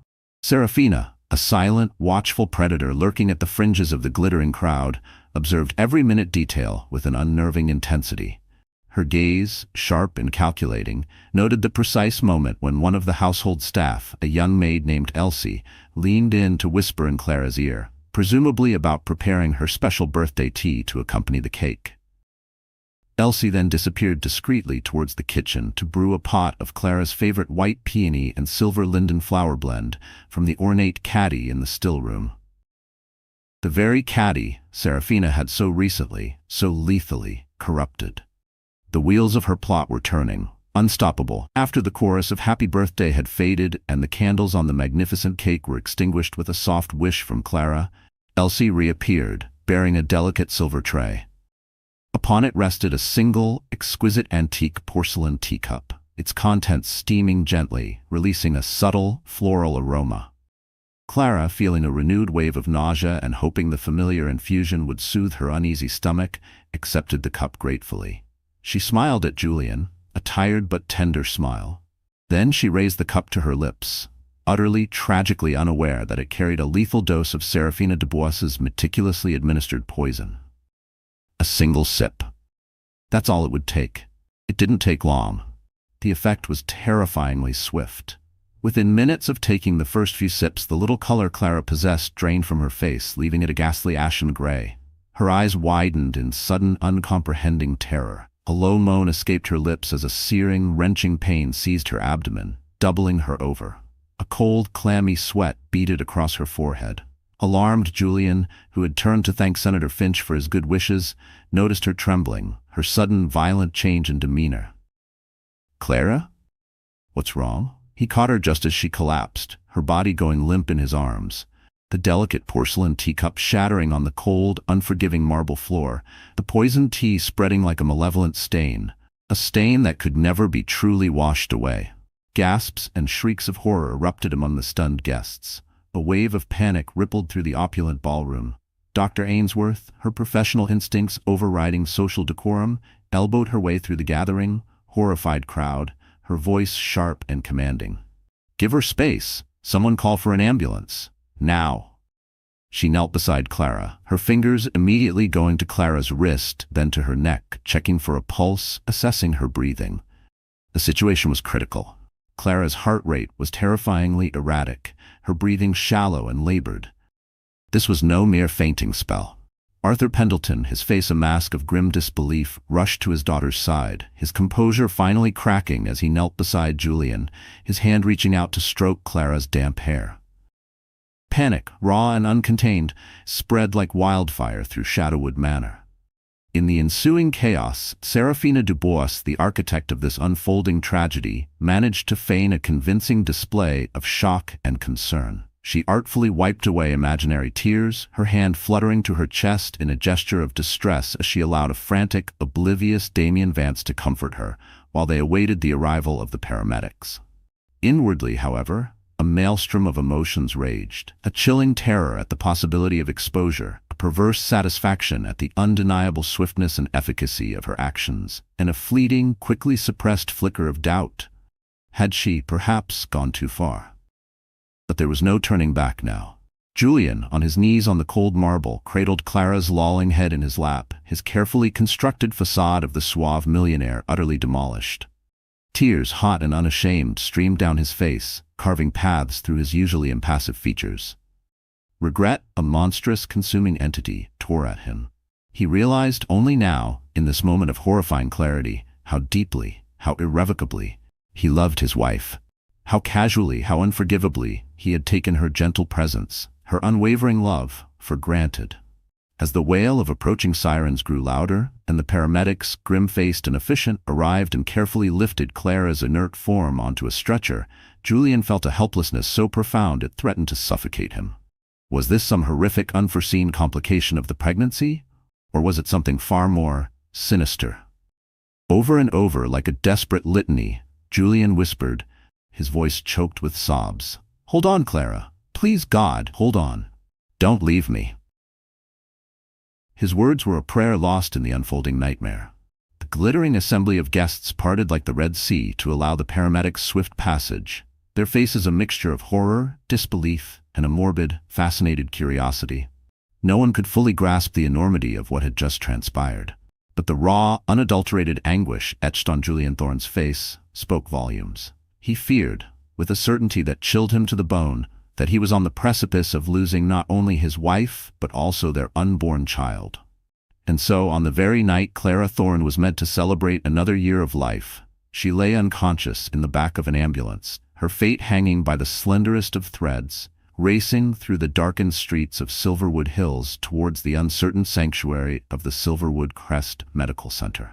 Serafina, a silent, watchful predator lurking at the fringes of the glittering crowd, observed every minute detail with an unnerving intensity. Her gaze, sharp and calculating, noted the precise moment when one of the household staff, a young maid named Elsie, leaned in to whisper in Clara's ear, presumably about preparing her special birthday tea to accompany the cake. Elsie then disappeared discreetly towards the kitchen to brew a pot of Clara's favorite white peony and silver linden flower blend from the ornate caddy in the still room. The very caddy Serafina had so recently, so lethally, corrupted. The wheels of her plot were turning, unstoppable, after the chorus of happy birthday had faded and the candles on the magnificent cake were extinguished with a soft wish from Clara. Elsie reappeared, bearing a delicate silver tray. Upon it rested a single, exquisite antique porcelain teacup, its contents steaming gently, releasing a subtle, floral aroma. Clara, feeling a renewed wave of nausea and hoping the familiar infusion would soothe her uneasy stomach, accepted the cup gratefully. She smiled at Julian, a tired but tender smile. Then she raised the cup to her lips, utterly, tragically unaware that it carried a lethal dose of Serafina Dubois's meticulously administered poison. A single sip. That's all it would take. It didn't take long. The effect was terrifyingly swift. Within minutes of taking the first few sips, the little color Clara possessed drained from her face, leaving it a ghastly ashen gray. Her eyes widened in sudden, uncomprehending terror. A low moan escaped her lips as a searing, wrenching pain seized her abdomen, doubling her over. A cold, clammy sweat beaded across her forehead. Alarmed Julian, who had turned to thank Senator Finch for his good wishes, noticed her trembling, her sudden, violent change in demeanor. "Clara? What's wrong?" He caught her just as she collapsed, her body going limp in his arms. The delicate porcelain teacup shattering on the cold, unforgiving marble floor, the poisoned tea spreading like a malevolent stain, a stain that could never be truly washed away. Gasps and shrieks of horror erupted among the stunned guests. A wave of panic rippled through the opulent ballroom. Dr. Ainsworth, her professional instincts overriding social decorum, elbowed her way through the gathering, horrified crowd, her voice sharp and commanding. "Give her space. Someone call for an ambulance. Now." She knelt beside Clara, her fingers immediately going to Clara's wrist, then to her neck, checking for a pulse, assessing her breathing. The situation was critical. Clara's heart rate was terrifyingly erratic, her breathing shallow and labored. This was no mere fainting spell. Arthur Pendleton, his face a mask of grim disbelief, rushed to his daughter's side, his composure finally cracking as he knelt beside Julian, his hand reaching out to stroke Clara's damp hair. Panic, raw and uncontained, spread like wildfire through Shadowwood Manor. In the ensuing chaos, Serafina Dubois, the architect of this unfolding tragedy, managed to feign a convincing display of shock and concern. She artfully wiped away imaginary tears, her hand fluttering to her chest in a gesture of distress as she allowed a frantic, oblivious Damien Vance to comfort her, while they awaited the arrival of the paramedics. Inwardly, however, a maelstrom of emotions raged, a chilling terror at the possibility of exposure, a perverse satisfaction at the undeniable swiftness and efficacy of her actions, and a fleeting, quickly suppressed flicker of doubt. Had she, perhaps, gone too far? But there was no turning back now. Julian, on his knees on the cold marble, cradled Clara's lolling head in his lap, his carefully constructed facade of the suave millionaire utterly demolished. Tears, hot and unashamed, streamed down his face, carving paths through his usually impassive features. Regret, a monstrous, consuming entity, tore at him. He realized only now, in this moment of horrifying clarity, how deeply, how irrevocably, he loved his wife. How casually, how unforgivably, he had taken her gentle presence, her unwavering love, for granted. As the wail of approaching sirens grew louder, and the paramedics, grim-faced and efficient, arrived and carefully lifted Clara's inert form onto a stretcher, Julian felt a helplessness so profound it threatened to suffocate him. Was this some horrific, unforeseen complication of the pregnancy? Or was it something far more sinister? Over and over, like a desperate litany, Julian whispered, his voice choked with sobs. "Hold on, Clara. Please, God, hold on. Don't leave me." His words were a prayer lost in the unfolding nightmare. The glittering assembly of guests parted like the Red Sea to allow the paramedics' swift passage, their faces a mixture of horror, disbelief, and a morbid, fascinated curiosity. No one could fully grasp the enormity of what had just transpired. But the raw, unadulterated anguish etched on Julian Thorne's face spoke volumes. He feared, with a certainty that chilled him to the bone, that he was on the precipice of losing not only his wife, but also their unborn child. And so, on the very night Clara Thorne was meant to celebrate another year of life, she lay unconscious in the back of an ambulance, her fate hanging by the slenderest of threads, racing through the darkened streets of Silverwood Hills towards the uncertain sanctuary of the Silverwood Crest Medical Center.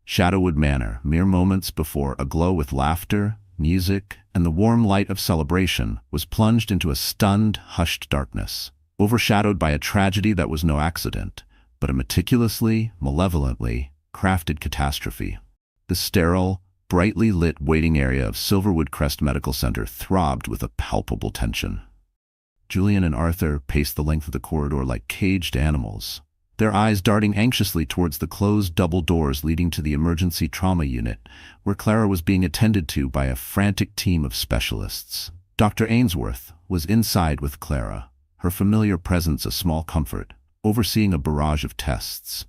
Shadowwood Manor, mere moments before, aglow with laughter, music, and the warm light of celebration, was plunged into a stunned, hushed darkness, overshadowed by a tragedy that was no accident, but a meticulously, malevolently crafted catastrophe. The sterile, brightly lit waiting area of Silverwood Crest Medical Center throbbed with a palpable tension. Julian and Arthur paced the length of the corridor like caged animals, their eyes darting anxiously towards the closed double doors leading to the emergency trauma unit, where Clara was being attended to by a frantic team of specialists. Dr. Ainsworth was inside with Clara, her familiar presence a small comfort, overseeing a barrage of tests.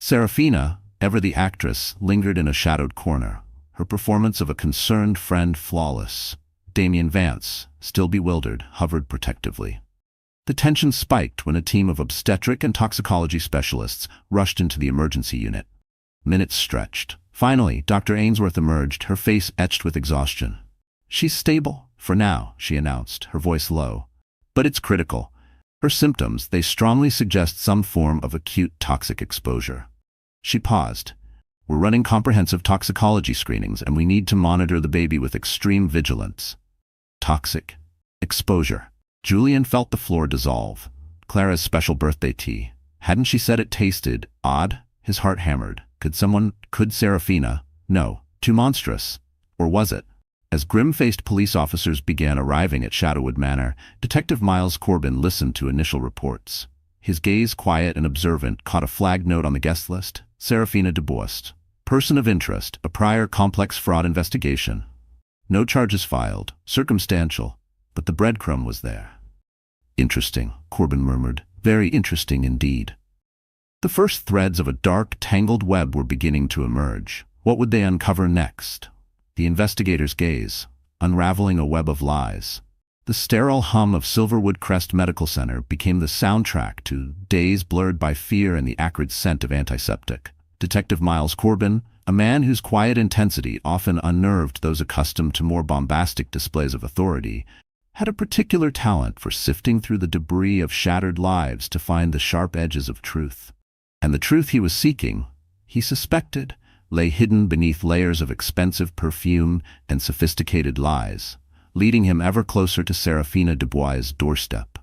Serafina, ever the actress, lingered in a shadowed corner, her performance of a concerned friend flawless. Damien Vance, still bewildered, hovered protectively. The tension spiked when a team of obstetric and toxicology specialists rushed into the emergency unit. Minutes stretched. Finally, Dr. Ainsworth emerged, her face etched with exhaustion. "She's stable, for now," she announced, her voice low. "But it's critical. Her symptoms, they strongly suggest some form of acute toxic exposure." She paused. "We're running comprehensive toxicology screenings, and we need to monitor the baby with extreme vigilance." Toxic exposure. Julian felt the floor dissolve. Clara's special birthday tea. Hadn't she said it tasted odd? His heart hammered. Could Serafina? No. Too monstrous. Or was it? As grim-faced police officers began arriving at Shadowwood Manor, Detective Miles Corbin listened to initial reports. His gaze, quiet and observant, caught a flagged note on the guest list. Serafina Dubois. Person of interest, a prior complex fraud investigation. No charges filed. Circumstantial. But the breadcrumb was there. "Interesting," Corbin murmured. "Very interesting indeed." The first threads of a dark, tangled web were beginning to emerge. What would they uncover next? The investigator's gaze, unraveling a web of lies. The sterile hum of Silverwood Crest Medical Center became the soundtrack to days blurred by fear and the acrid scent of antiseptic. Detective Miles Corbin, a man whose quiet intensity often unnerved those accustomed to more bombastic displays of authority, had a particular talent for sifting through the debris of shattered lives to find the sharp edges of truth. And the truth he was seeking, he suspected, lay hidden beneath layers of expensive perfume and sophisticated lies, leading him ever closer to Serafina Dubois' doorstep.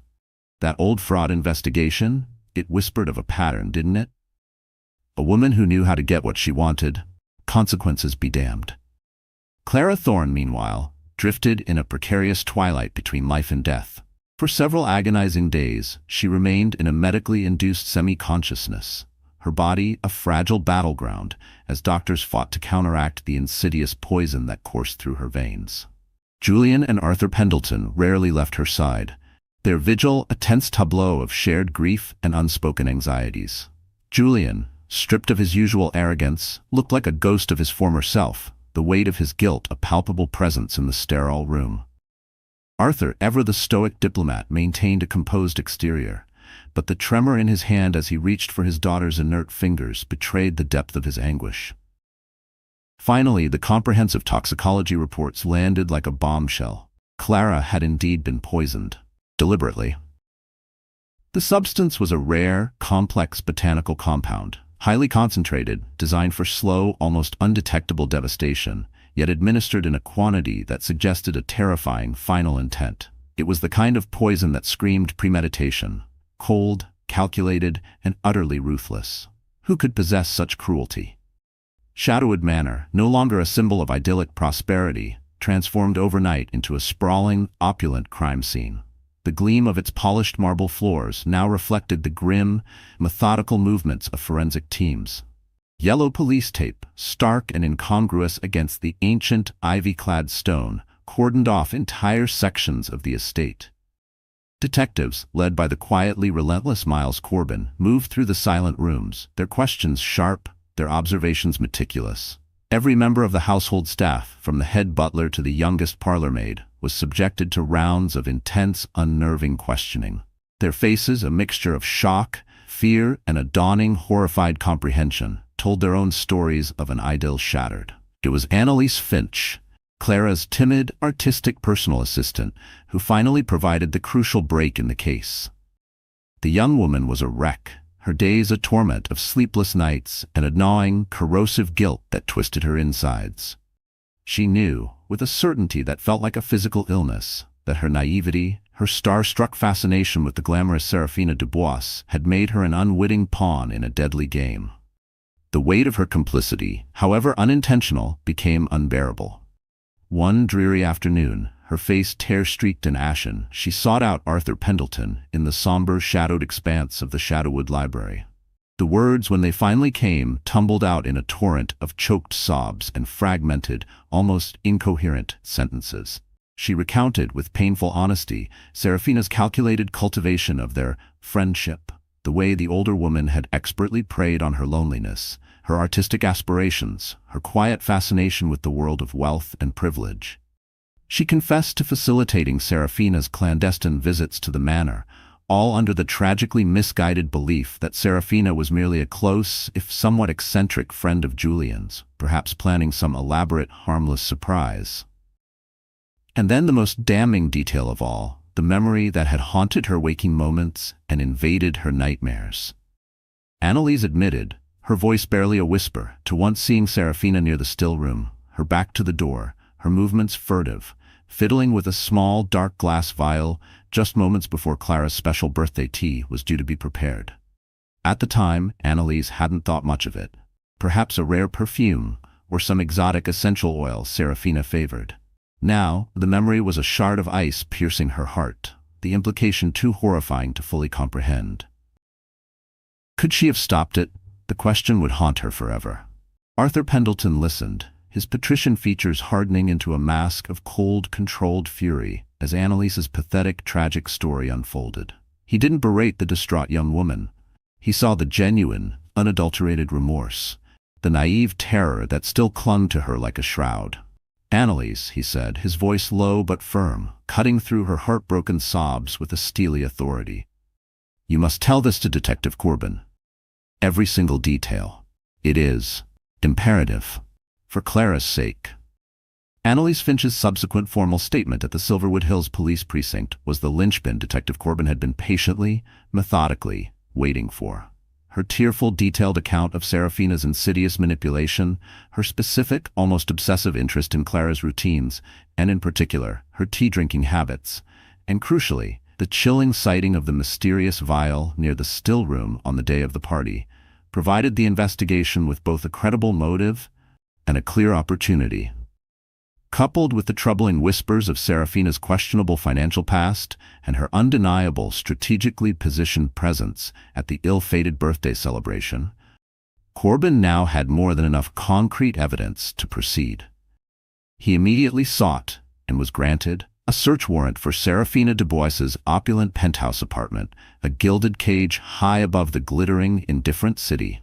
That old fraud investigation, it whispered of a pattern, didn't it? A woman who knew how to get what she wanted, consequences be damned. Clara Thorne, meanwhile, drifted in a precarious twilight between life and death. For several agonizing days, she remained in a medically induced semi-consciousness, her body a fragile battleground as doctors fought to counteract the insidious poison that coursed through her veins. Julian and Arthur Pendleton rarely left her side, their vigil a tense tableau of shared grief and unspoken anxieties. Julian, stripped of his usual arrogance, looked like a ghost of his former self, the weight of his guilt a palpable presence in the sterile room. Arthur, ever the stoic diplomat, maintained a composed exterior, but the tremor in his hand as he reached for his daughter's inert fingers betrayed the depth of his anguish. Finally, the comprehensive toxicology reports landed like a bombshell. Clara had indeed been poisoned, deliberately. The substance was a rare, complex botanical compound, highly concentrated, designed for slow, almost undetectable devastation, yet administered in a quantity that suggested a terrifying final intent. It was the kind of poison that screamed premeditation, cold, calculated, and utterly ruthless. Who could possess such cruelty? Shadowwood Manor, no longer a symbol of idyllic prosperity, transformed overnight into a sprawling, opulent crime scene. The gleam of its polished marble floors now reflected the grim, methodical movements of forensic teams. Yellow police tape, stark and incongruous against the ancient, ivy-clad stone, cordoned off entire sections of the estate. Detectives, led by the quietly relentless Miles Corbin, moved through the silent rooms, their questions sharp, their observations meticulous. Every member of the household staff, from the head butler to the youngest parlor-maid, was subjected to rounds of intense, unnerving questioning. Their faces, a mixture of shock, fear, and a dawning, horrified comprehension, told their own stories of an idyll shattered. It was Annalise Finch, Clara's timid, artistic personal assistant, who finally provided the crucial break in the case. The young woman was a wreck, her days a torment of sleepless nights and a gnawing, corrosive guilt that twisted her insides. She knew, with a certainty that felt like a physical illness, that her naivety, her star-struck fascination with the glamorous Serafina Dubois, had made her an unwitting pawn in a deadly game. The weight of her complicity, however unintentional, became unbearable. One dreary afternoon, her face tear-streaked and ashen, she sought out Arthur Pendleton in the somber, shadowed expanse of the Shadowwood Library. The words, when they finally came, tumbled out in a torrent of choked sobs and fragmented, almost incoherent sentences. She recounted, with painful honesty, Serafina's calculated cultivation of their friendship, the way the older woman had expertly preyed on her loneliness, her artistic aspirations, her quiet fascination with the world of wealth and privilege. She confessed to facilitating Serafina's clandestine visits to the manor, all under the tragically misguided belief that Serafina was merely a close, if somewhat eccentric friend of Julian's, perhaps planning some elaborate, harmless surprise. And then the most damning detail of all, the memory that had haunted her waking moments and invaded her nightmares. Annalise admitted, her voice barely a whisper, to once seeing Serafina near the still room, her back to the door, her movements furtive, fiddling with a small, dark glass vial just moments before Clara's special birthday tea was due to be prepared. At the time, Annalise hadn't thought much of it. Perhaps a rare perfume, or some exotic essential oil Serafina favored. Now, the memory was a shard of ice piercing her heart, the implication too horrifying to fully comprehend. Could she have stopped it? The question would haunt her forever. Arthur Pendleton listened, his patrician features hardening into a mask of cold, controlled fury as Annalise's pathetic, tragic story unfolded. He didn't berate the distraught young woman. He saw the genuine, unadulterated remorse, the naive terror that still clung to her like a shroud. "Annalise," he said, his voice low but firm, cutting through her heartbroken sobs with a steely authority. "You must tell this to Detective Corbin. Every single detail. It is imperative. For Clara's sake." Annalise Finch's subsequent formal statement at the Silverwood Hills Police Precinct was the linchpin Detective Corbin had been patiently, methodically waiting for. Her tearful, detailed account of Serafina's insidious manipulation, her specific, almost obsessive interest in Clara's routines, and in particular, her tea-drinking habits, and crucially, the chilling sighting of the mysterious vial near the still room on the day of the party, provided the investigation with both a credible motive and a clear opportunity. Coupled with the troubling whispers of Serafina's questionable financial past and her undeniable, strategically positioned presence at the ill-fated birthday celebration, Corbin now had more than enough concrete evidence to proceed. He immediately sought, and was granted, a search warrant for Serafina Dubois's opulent penthouse apartment, a gilded cage high above the glittering, indifferent city.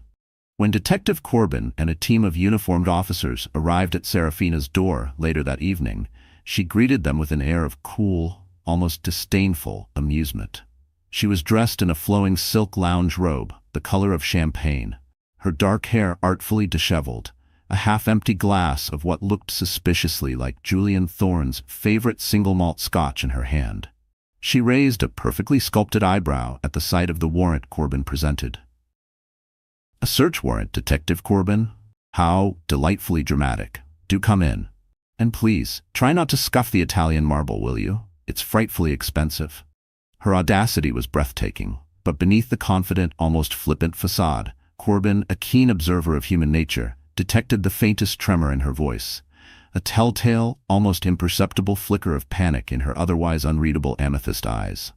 When Detective Corbin and a team of uniformed officers arrived at Serafina's door later that evening, she greeted them with an air of cool, almost disdainful amusement. She was dressed in a flowing silk lounge robe, the color of champagne, her dark hair artfully disheveled, a half-empty glass of what looked suspiciously like Julian Thorne's favorite single-malt scotch in her hand. She raised a perfectly sculpted eyebrow at the sight of the warrant Corbin presented. "A search warrant, Detective Corbin? How delightfully dramatic. Do come in. And please, try not to scuff the Italian marble, will you? It's frightfully expensive." Her audacity was breathtaking, but beneath the confident, almost flippant facade, Corbin, a keen observer of human nature, detected the faintest tremor in her voice, a telltale, almost imperceptible flicker of panic in her otherwise unreadable amethyst eyes.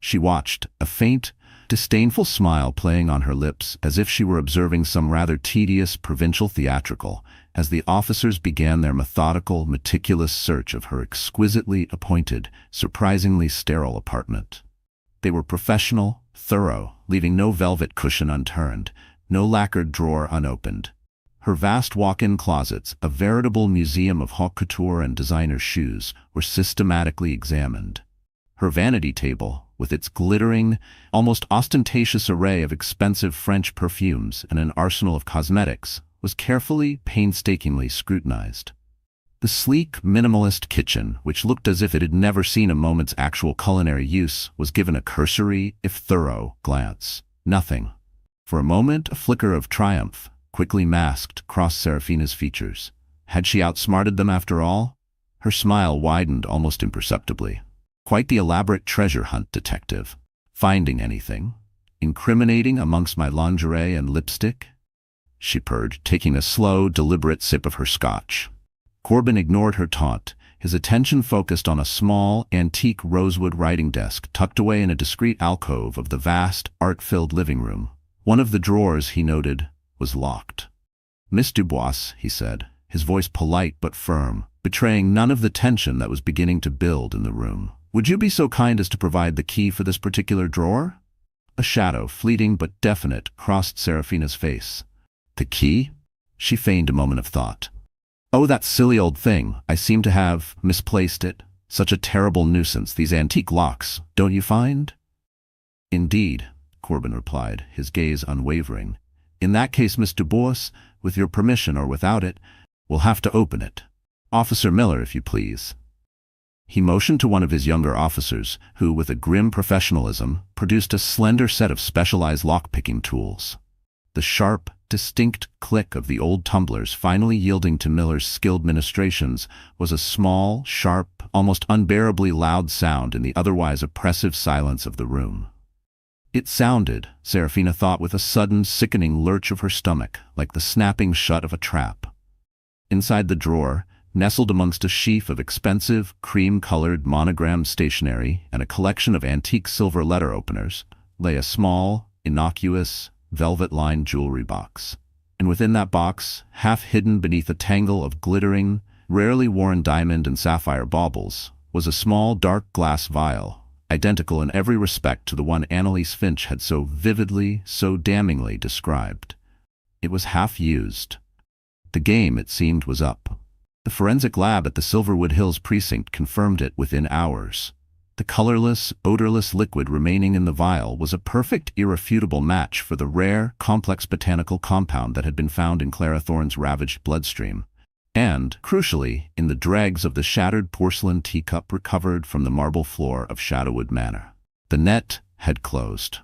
She watched, a faint, disdainful smile playing on her lips as if she were observing some rather tedious provincial theatrical, as the officers began their methodical, meticulous search of her exquisitely appointed, surprisingly sterile apartment. They were professional, thorough, leaving no velvet cushion unturned, no lacquered drawer unopened. Her vast walk-in closets, a veritable museum of haute couture and designer shoes, were systematically examined. Her vanity table, with its glittering, almost ostentatious array of expensive French perfumes and an arsenal of cosmetics, was carefully, painstakingly scrutinized. The sleek, minimalist kitchen, which looked as if it had never seen a moment's actual culinary use, was given a cursory, if thorough, glance. Nothing. For a moment, a flicker of triumph quickly masked crossed Serafina's features. Had she outsmarted them after all? Her smile widened almost imperceptibly. "Quite the elaborate treasure hunt, Detective. Finding anything incriminating amongst my lingerie and lipstick?" she purred, taking a slow, deliberate sip of her scotch. Corbin ignored her taunt, his attention focused on a small, antique rosewood writing desk tucked away in a discreet alcove of the vast, art-filled living room. One of the drawers, he noted, was locked. "Miss Dubois," he said, his voice polite but firm, betraying none of the tension that was beginning to build in the room. "Would you be so kind as to provide the key for this particular drawer?" A shadow, fleeting but definite, crossed Serafina's face. "The key?" She feigned a moment of thought. "Oh, that silly old thing. I seem to have misplaced it. Such a terrible nuisance, these antique locks, don't you find?" "Indeed," Corbin replied, his gaze unwavering. "In that case, Miss Dubois, with your permission or without it, we'll have to open it. Officer Miller, if you please." He motioned to one of his younger officers, who, with a grim professionalism, produced a slender set of specialized lock-picking tools. The sharp, distinct click of the old tumblers finally yielding to Miller's skilled ministrations was a small, sharp, almost unbearably loud sound in the otherwise oppressive silence of the room. It sounded, Serafina thought with a sudden, sickening lurch of her stomach, like the snapping shut of a trap. Inside the drawer, nestled amongst a sheaf of expensive, cream-colored monogrammed stationery and a collection of antique silver letter openers, lay a small, innocuous, velvet-lined jewelry box. And within that box, half hidden beneath a tangle of glittering, rarely worn diamond and sapphire baubles, was a small dark glass vial, identical in every respect to the one Annalise Finch had so vividly, so damningly described. It was half used. The game, it seemed, was up. The forensic lab at the Silverwood Hills precinct confirmed it within hours. The colorless, odorless liquid remaining in the vial was a perfect, irrefutable match for the rare, complex botanical compound that had been found in Clara Thorne's ravaged bloodstream, and, crucially, in the dregs of the shattered porcelain teacup recovered from the marble floor of Shadowwood Manor. The net had closed.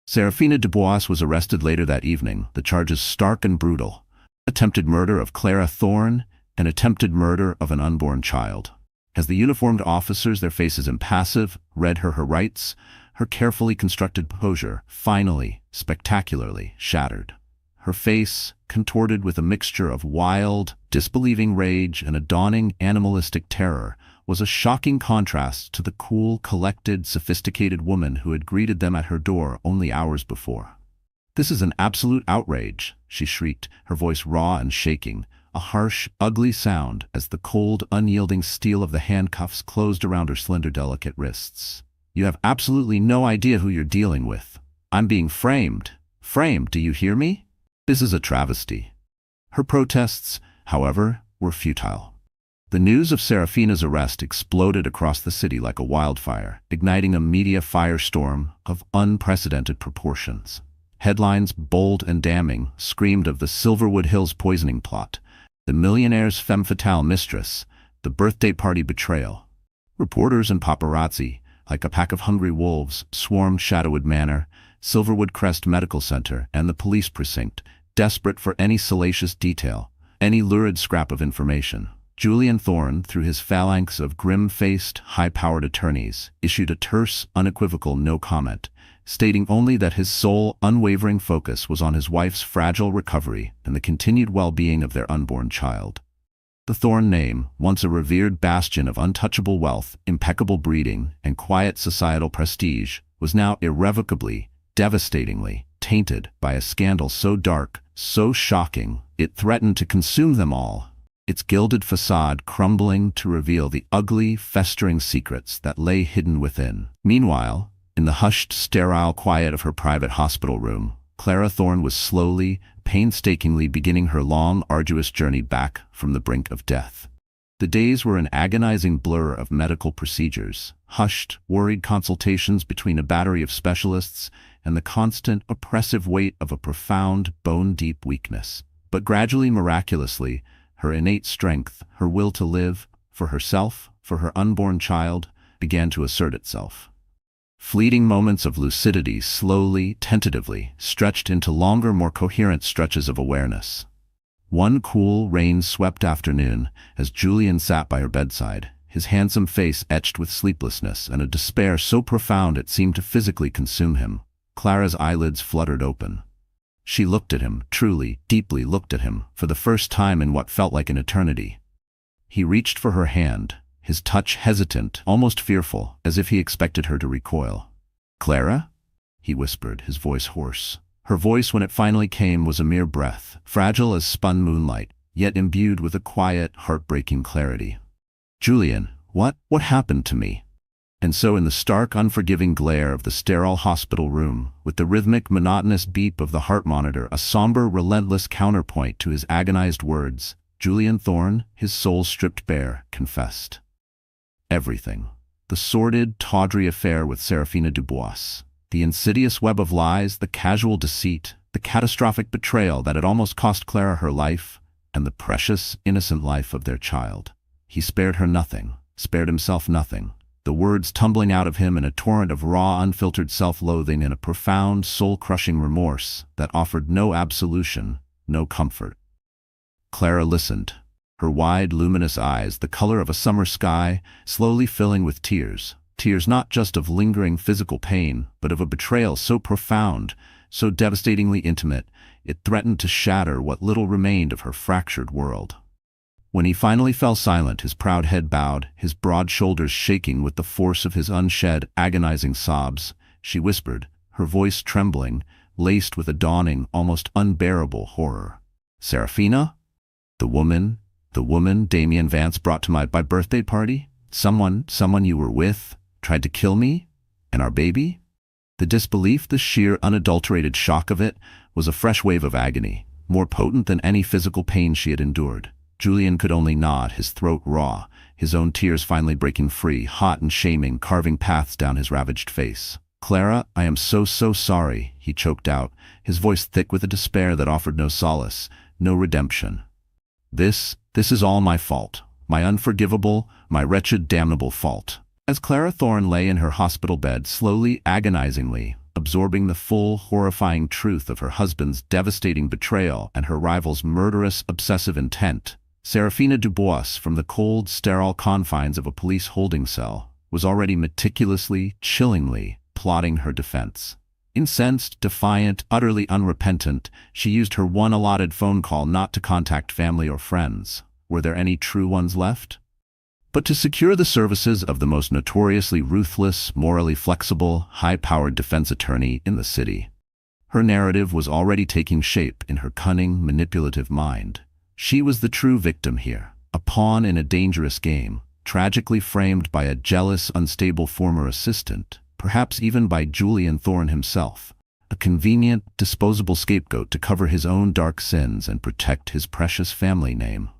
Serafina Dubois was arrested later that evening, the charges stark and brutal: attempted murder of Clara Thorne and attempted murder of an unborn child. As the uniformed officers, their faces impassive, read her rights, her carefully constructed posture, finally, spectacularly shattered. Her face, contorted with a mixture of wild, disbelieving rage and a dawning animalistic terror, was a shocking contrast to the cool, collected, sophisticated woman who had greeted them at her door only hours before. "This is an absolute outrage," she shrieked, her voice raw and shaking, a harsh, ugly sound as the cold, unyielding steel of the handcuffs closed around her slender, delicate wrists. "You have absolutely no idea who you're dealing with. I'm being framed. Framed, do you hear me? This is a travesty." Her protests, however, were futile. The news of Serafina's arrest exploded across the city like a wildfire, igniting a media firestorm of unprecedented proportions. Headlines, bold and damning, screamed of the Silverwood Hills poisoning plot, the Millionaire's femme fatale Mistress, the birthday party betrayal. Reporters and paparazzi, like a pack of hungry wolves, swarmed Shadowwood Manor, Silverwood Crest Medical Center, and the police precinct, desperate for any salacious detail, any lurid scrap of information. Julian Thorne, through his phalanx of grim-faced, high-powered attorneys, issued a terse, unequivocal no comment, stating only that his sole, unwavering focus was on his wife's fragile recovery and the continued well-being of their unborn child. The Thorne name, once a revered bastion of untouchable wealth, impeccable breeding, and quiet societal prestige, was now irrevocably, devastatingly, tainted by a scandal so dark, so shocking, it threatened to consume them all, its gilded facade crumbling to reveal the ugly, festering secrets that lay hidden within. Meanwhile, in the hushed, sterile quiet of her private hospital room, Clara Thorne was slowly, painstakingly beginning her long, arduous journey back from the brink of death. The days were an agonizing blur of medical procedures, hushed, worried consultations between a battery of specialists, and the constant, oppressive weight of a profound, bone-deep weakness. But gradually, miraculously, her innate strength, her will to live, for herself, for her unborn child, began to assert itself. Fleeting moments of lucidity slowly, tentatively, stretched into longer, more coherent stretches of awareness. One cool, rain-swept afternoon, as Julian sat by her bedside, his handsome face etched with sleeplessness and a despair so profound it seemed to physically consume him, Clara's eyelids fluttered open. She looked at him, truly, deeply looked at him, for the first time in what felt like an eternity. He reached for her hand, his touch hesitant, almost fearful, as if he expected her to recoil. "Clara?" he whispered, his voice hoarse. Her voice, when it finally came, was a mere breath, fragile as spun moonlight, yet imbued with a quiet, heartbreaking clarity. "Julian, what happened to me?" And so in the stark, unforgiving glare of the sterile hospital room, with the rhythmic, monotonous beep of the heart monitor a somber, relentless counterpoint to his agonized words, Julian Thorne, his soul stripped bare, confessed. Everything. The sordid, tawdry affair with Serafina Dubois, the insidious web of lies, the casual deceit, the catastrophic betrayal that had almost cost Clara her life, and the precious, innocent life of their child. He spared her nothing, spared himself nothing, the words tumbling out of him in a torrent of raw, unfiltered self-loathing and a profound, soul-crushing remorse that offered no absolution, no comfort. Clara listened, her wide, luminous eyes, the color of a summer sky, slowly filling with tears. Tears not just of lingering physical pain, but of a betrayal so profound, so devastatingly intimate, it threatened to shatter what little remained of her fractured world. When he finally fell silent, his proud head bowed, his broad shoulders shaking with the force of his unshed, agonizing sobs, she whispered, her voice trembling, laced with a dawning, almost unbearable horror. "Serafina? The woman Damien Vance brought to my birthday party? Someone you were with, tried to kill me? And our baby?" The disbelief, the sheer, unadulterated shock of it, was a fresh wave of agony, more potent than any physical pain she had endured. Julian could only nod, his throat raw, his own tears finally breaking free, hot and shaming, carving paths down his ravaged face. "Clara, I am so sorry," he choked out, his voice thick with a despair that offered no solace, no redemption. This is all my fault. My unforgivable, my wretched, damnable fault." As Clara Thorne lay in her hospital bed, slowly, agonizingly, absorbing the full, horrifying truth of her husband's devastating betrayal and her rival's murderous, obsessive intent, Serafina Dubois, from the cold, sterile confines of a police holding cell, was already meticulously, chillingly, plotting her defense. Incensed, defiant, utterly unrepentant, she used her one allotted phone call not to contact family or friends. Were there any true ones left? But to secure the services of the most notoriously ruthless, morally flexible, high-powered defense attorney in the city. Her narrative was already taking shape in her cunning, manipulative mind. She was the true victim here, a pawn in a dangerous game, tragically framed by a jealous, unstable former assistant, perhaps even by Julian Thorne himself, a convenient, disposable scapegoat to cover his own dark sins and protect his precious family name.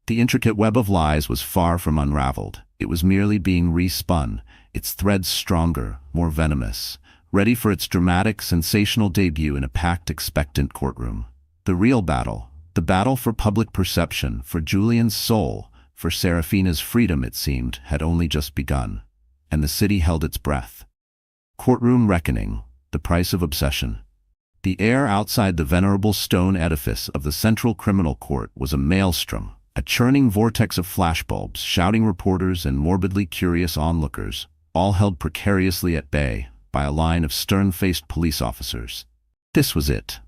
The intricate web of lies was far from unraveled. It was merely being respun, its threads stronger, more venomous, ready for its dramatic, sensational debut in a packed, expectant courtroom. The real battle, the battle for public perception, for Julian's soul, for Serafina's freedom, it seemed, had only just begun. and the city held its breath. Courtroom reckoning, the price of obsession. The air outside the venerable stone edifice of the Central Criminal Court was a maelstrom, a churning vortex of flashbulbs, shouting reporters and morbidly curious onlookers, all held precariously at bay by a line of stern-faced police officers. This was it.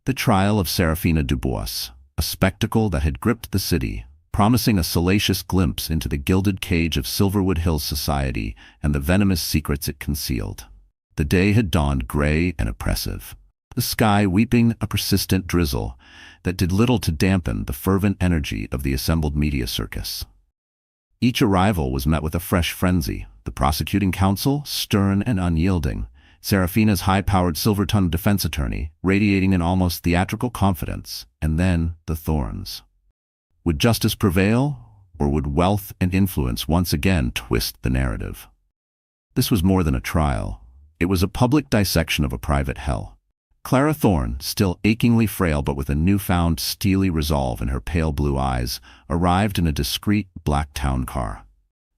The trial of Serafina Dubois, a spectacle that had gripped the city, promising a salacious glimpse into the gilded cage of Silverwood Hills society and the venomous secrets it concealed. The day had dawned gray and oppressive, the sky weeping a persistent drizzle that did little to dampen the fervent energy of the assembled media circus. Each arrival was met with a fresh frenzy, the prosecuting counsel stern and unyielding, Serafina's high-powered silver-tongued defense attorney radiating an almost theatrical confidence, and then the thorns. Would justice prevail, or would wealth and influence once again twist the narrative? This was more than a trial. It was a public dissection of a private hell. Clara Thorne, still achingly frail but with a newfound steely resolve in her pale blue eyes, arrived in a discreet black town car.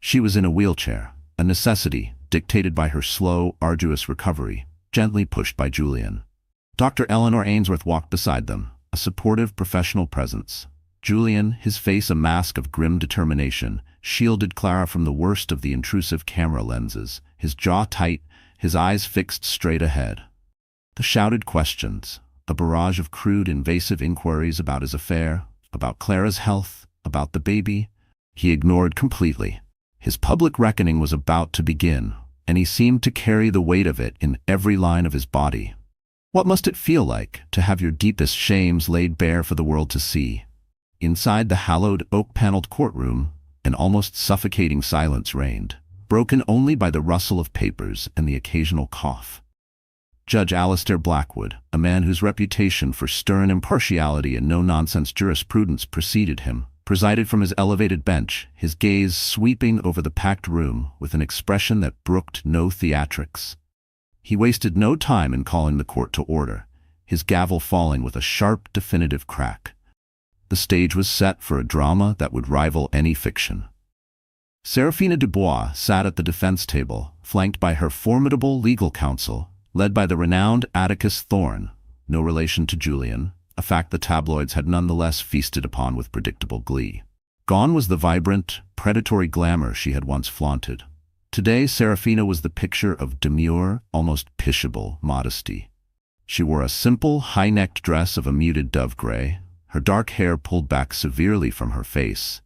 She was in a wheelchair, a necessity dictated by her slow, arduous recovery, gently pushed by Julian. Dr. Eleanor Ainsworth walked beside them, a supportive professional presence. Julian, his face a mask of grim determination, shielded Clara from the worst of the intrusive camera lenses, his jaw tight, his eyes fixed straight ahead. The shouted questions, a barrage of crude, invasive inquiries about his affair, about Clara's health, about the baby, he ignored completely. His public reckoning was about to begin, and he seemed to carry the weight of it in every line of his body. What must it feel like to have your deepest shames laid bare for the world to see? Inside the hallowed, oak-paneled courtroom, an almost suffocating silence reigned, broken only by the rustle of papers and the occasional cough. Judge Alistair Blackwood, a man whose reputation for stern impartiality and no-nonsense jurisprudence preceded him, presided from his elevated bench, his gaze sweeping over the packed room with an expression that brooked no theatrics. He wasted no time in calling the court to order, his gavel falling with a sharp, definitive crack. The stage was set for a drama that would rival any fiction. Serafina Dubois sat at the defense table, flanked by her formidable legal counsel, led by the renowned Atticus Thorne, no relation to Julian, a fact the tabloids had nonetheless feasted upon with predictable glee. Gone was the vibrant, predatory glamour she had once flaunted. Today, Serafina was the picture of demure, almost pitiable modesty. She wore a simple, high-necked dress of a muted dove gray, her dark hair pulled back severely from her face,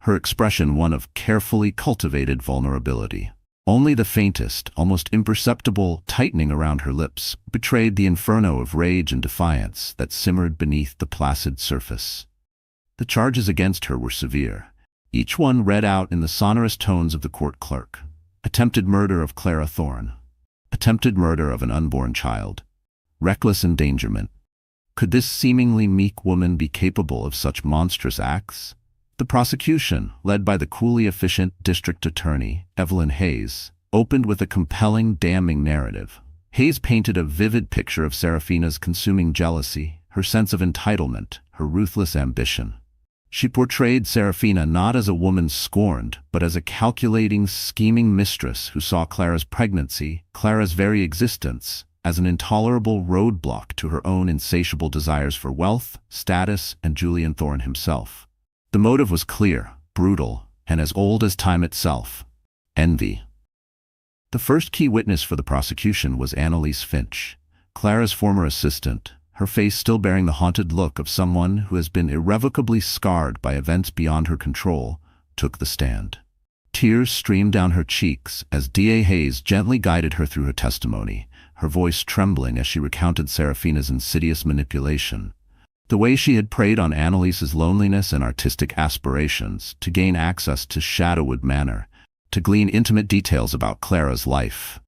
her expression one of carefully cultivated vulnerability. Only the faintest, almost imperceptible tightening around her lips betrayed the inferno of rage and defiance that simmered beneath the placid surface. The charges against her were severe, each one read out in the sonorous tones of the court clerk. Attempted murder of Clara Thorne, attempted murder of an unborn child, reckless endangerment. Could this seemingly meek woman be capable of such monstrous acts? The prosecution, led by the coolly efficient district attorney, Evelyn Hayes, opened with a compelling, damning narrative. Hayes painted a vivid picture of Serafina's consuming jealousy, her sense of entitlement, her ruthless ambition. She portrayed Serafina not as a woman scorned, but as a calculating, scheming mistress who saw Clara's pregnancy, Clara's very existence, as an intolerable roadblock to her own insatiable desires for wealth, status, and Julian Thorne himself. The motive was clear, brutal, and as old as time itself: envy. The first key witness for the prosecution was Annalise Finch, Clara's former assistant, her face still bearing the haunted look of someone who has been irrevocably scarred by events beyond her control, took the stand. Tears streamed down her cheeks as D.A. Hayes gently guided her through her testimony, her voice trembling as she recounted Serafina's insidious manipulation. The way she had preyed on Annalise's loneliness and artistic aspirations to gain access to Shadowwood Manor, to glean intimate details about Clara's life.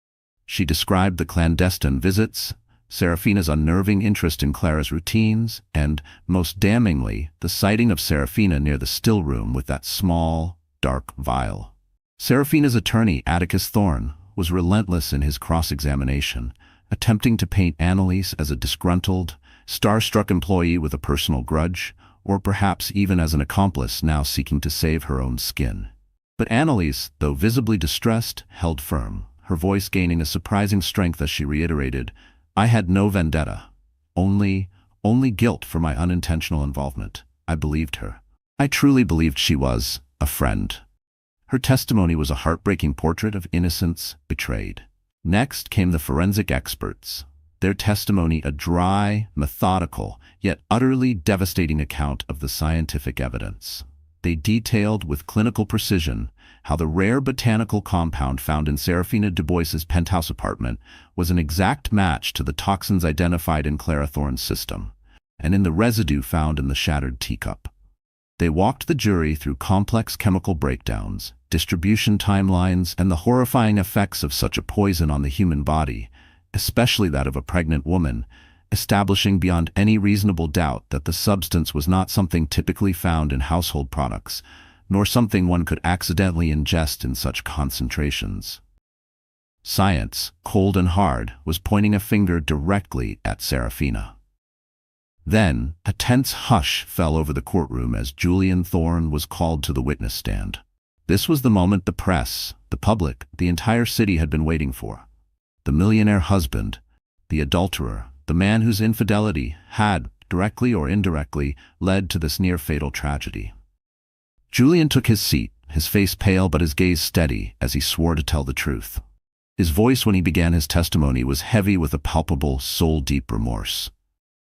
She described the clandestine visits, Serafina's unnerving interest in Clara's routines, and, most damningly, the sighting of Serafina near the still room with that small, dark vial. Serafina's attorney, Atticus Thorne, was relentless in his cross-examination, attempting to paint Annalise as a disgruntled, star-struck employee with a personal grudge, or perhaps even as an accomplice now seeking to save her own skin. But Annalise, though visibly distressed, held firm, her voice gaining a surprising strength as she reiterated, "I had no vendetta. Only guilt for my unintentional involvement." I believed her. I truly believed she was a friend. Her testimony was a heartbreaking portrait of innocence betrayed. Next came the forensic experts. Their testimony a dry, methodical, yet utterly devastating account of the scientific evidence. They detailed with clinical precision how the rare botanical compound found in Serafina Dubois's penthouse apartment was an exact match to the toxins identified in Clara Thorne's system, and in the residue found in the shattered teacup. They walked the jury through complex chemical breakdowns, distribution timelines, and the horrifying effects of such a poison on the human body, especially that of a pregnant woman, establishing beyond any reasonable doubt that the substance was not something typically found in household products, nor something one could accidentally ingest in such concentrations. Science, cold and hard, was pointing a finger directly at Serafina. Then, a tense hush fell over the courtroom as Julian Thorne was called to the witness stand. This was the moment the press, the public, the entire city had been waiting for. The millionaire husband, the adulterer, the man whose infidelity had, directly or indirectly, led to this near-fatal tragedy. Julian took his seat, his face pale but his gaze steady as he swore to tell the truth. His voice when he began his testimony was heavy with a palpable, soul-deep remorse.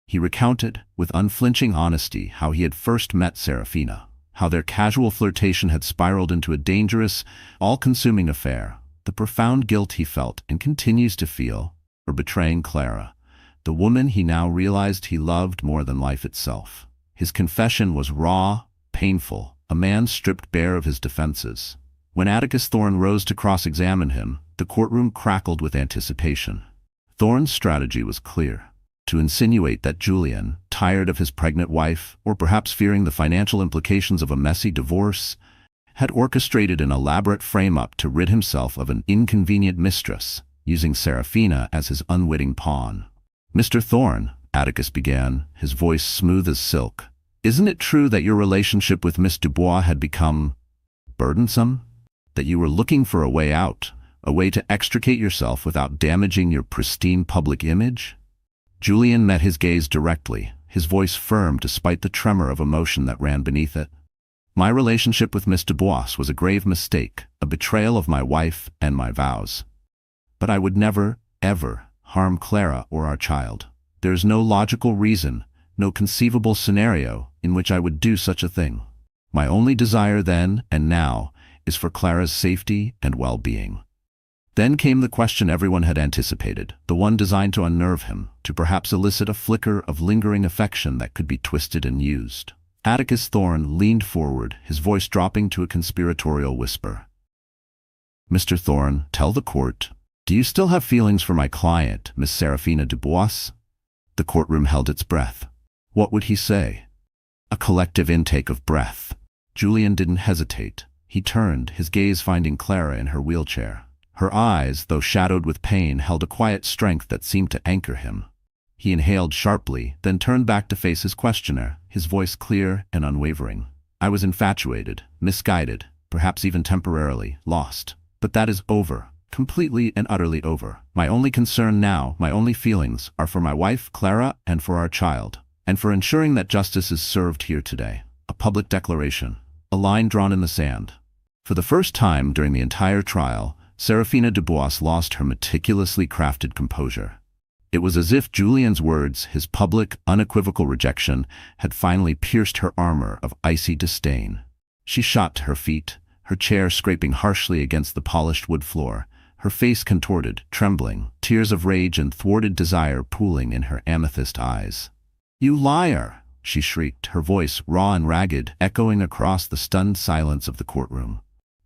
He recounted, with unflinching honesty, how he had first met Serafina, how their casual flirtation had spiraled into a dangerous, all-consuming affair, the profound guilt he felt and continues to feel for betraying Clara, the woman he now realized he loved more than life itself. His confession was raw, painful, a man stripped bare of his defenses. When Atticus Thorne rose to cross-examine him, the courtroom crackled with anticipation. Thorne's strategy was clear: to insinuate that Julian, tired of his pregnant wife, or perhaps fearing the financial implications of a messy divorce, had orchestrated an elaborate frame-up to rid himself of an inconvenient mistress, using Serafina as his unwitting pawn. "Mr. Thorne," Atticus began, his voice smooth as silk, "isn't it true that your relationship with Miss Dubois had become burdensome? That you were looking for a way out, a way to extricate yourself without damaging your pristine public image?" Julian met his gaze directly, his voice firm despite the tremor of emotion that ran beneath it. "My relationship with Miss Dubois was a grave mistake, a betrayal of my wife and my vows. But I would never, ever harm Clara or our child. There is no logical reason, no conceivable scenario in which I would do such a thing. My only desire then and now is for Clara's safety and well-being." Then came the question everyone had anticipated, the one designed to unnerve him, to perhaps elicit a flicker of lingering affection that could be twisted and used. Atticus Thorne leaned forward, his voice dropping to a conspiratorial whisper. "Mr. Thorne, tell the court, do you still have feelings for my client, Miss Serafina Dubois?" The courtroom held its breath. What would he say? A collective intake of breath. Julian didn't hesitate. He turned, his gaze finding Clara in her wheelchair. Her eyes, though shadowed with pain, held a quiet strength that seemed to anchor him. He inhaled sharply, then turned back to face his questioner, his voice clear and unwavering. "I was infatuated, misguided, perhaps even temporarily lost. But that is over, completely and utterly over. My only concern now, my only feelings, are for my wife, Clara, and for our child, and for ensuring that justice is served here today." A public declaration, a line drawn in the sand. For the first time during the entire trial, Serafina Dubois lost her meticulously crafted composure. It was as if Julian's words, his public, unequivocal rejection, had finally pierced her armor of icy disdain. She shot to her feet, her chair scraping harshly against the polished wood floor, her face contorted, trembling, tears of rage and thwarted desire pooling in her amethyst eyes. "You liar!" she shrieked, her voice, raw and ragged, echoing across the stunned silence of the courtroom.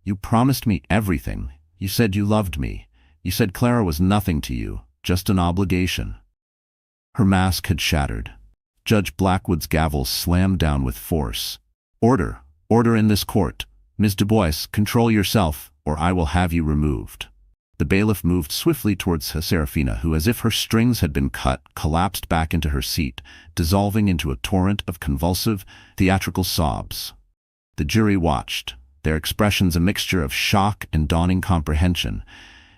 "You promised me everything. You said you loved me. You said Clara was nothing to you, just an obligation." Her mask had shattered. Judge Blackwood's gavel slammed down with force. "Order! Order in this court! Ms. Dubois, control yourself, or I will have you removed." The bailiff moved swiftly towards Serafina, who, as if her strings had been cut, collapsed back into her seat, dissolving into a torrent of convulsive, theatrical sobs. The jury watched, their expressions a mixture of shock and dawning comprehension,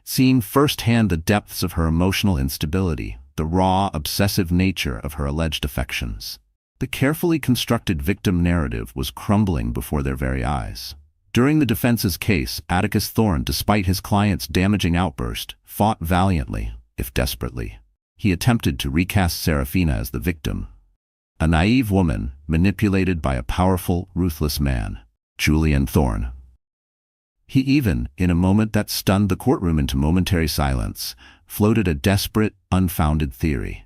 seeing firsthand the depths of her emotional instability, the raw, obsessive nature of her alleged affections. The carefully constructed victim narrative was crumbling before their very eyes. During the defense's case, Atticus Thorne, despite his client's damaging outburst, fought valiantly, if desperately. He attempted to recast Serafina as the victim, a naive woman manipulated by a powerful, ruthless man, Julian Thorne. He even, in a moment that stunned the courtroom into momentary silence, floated a desperate, unfounded theory.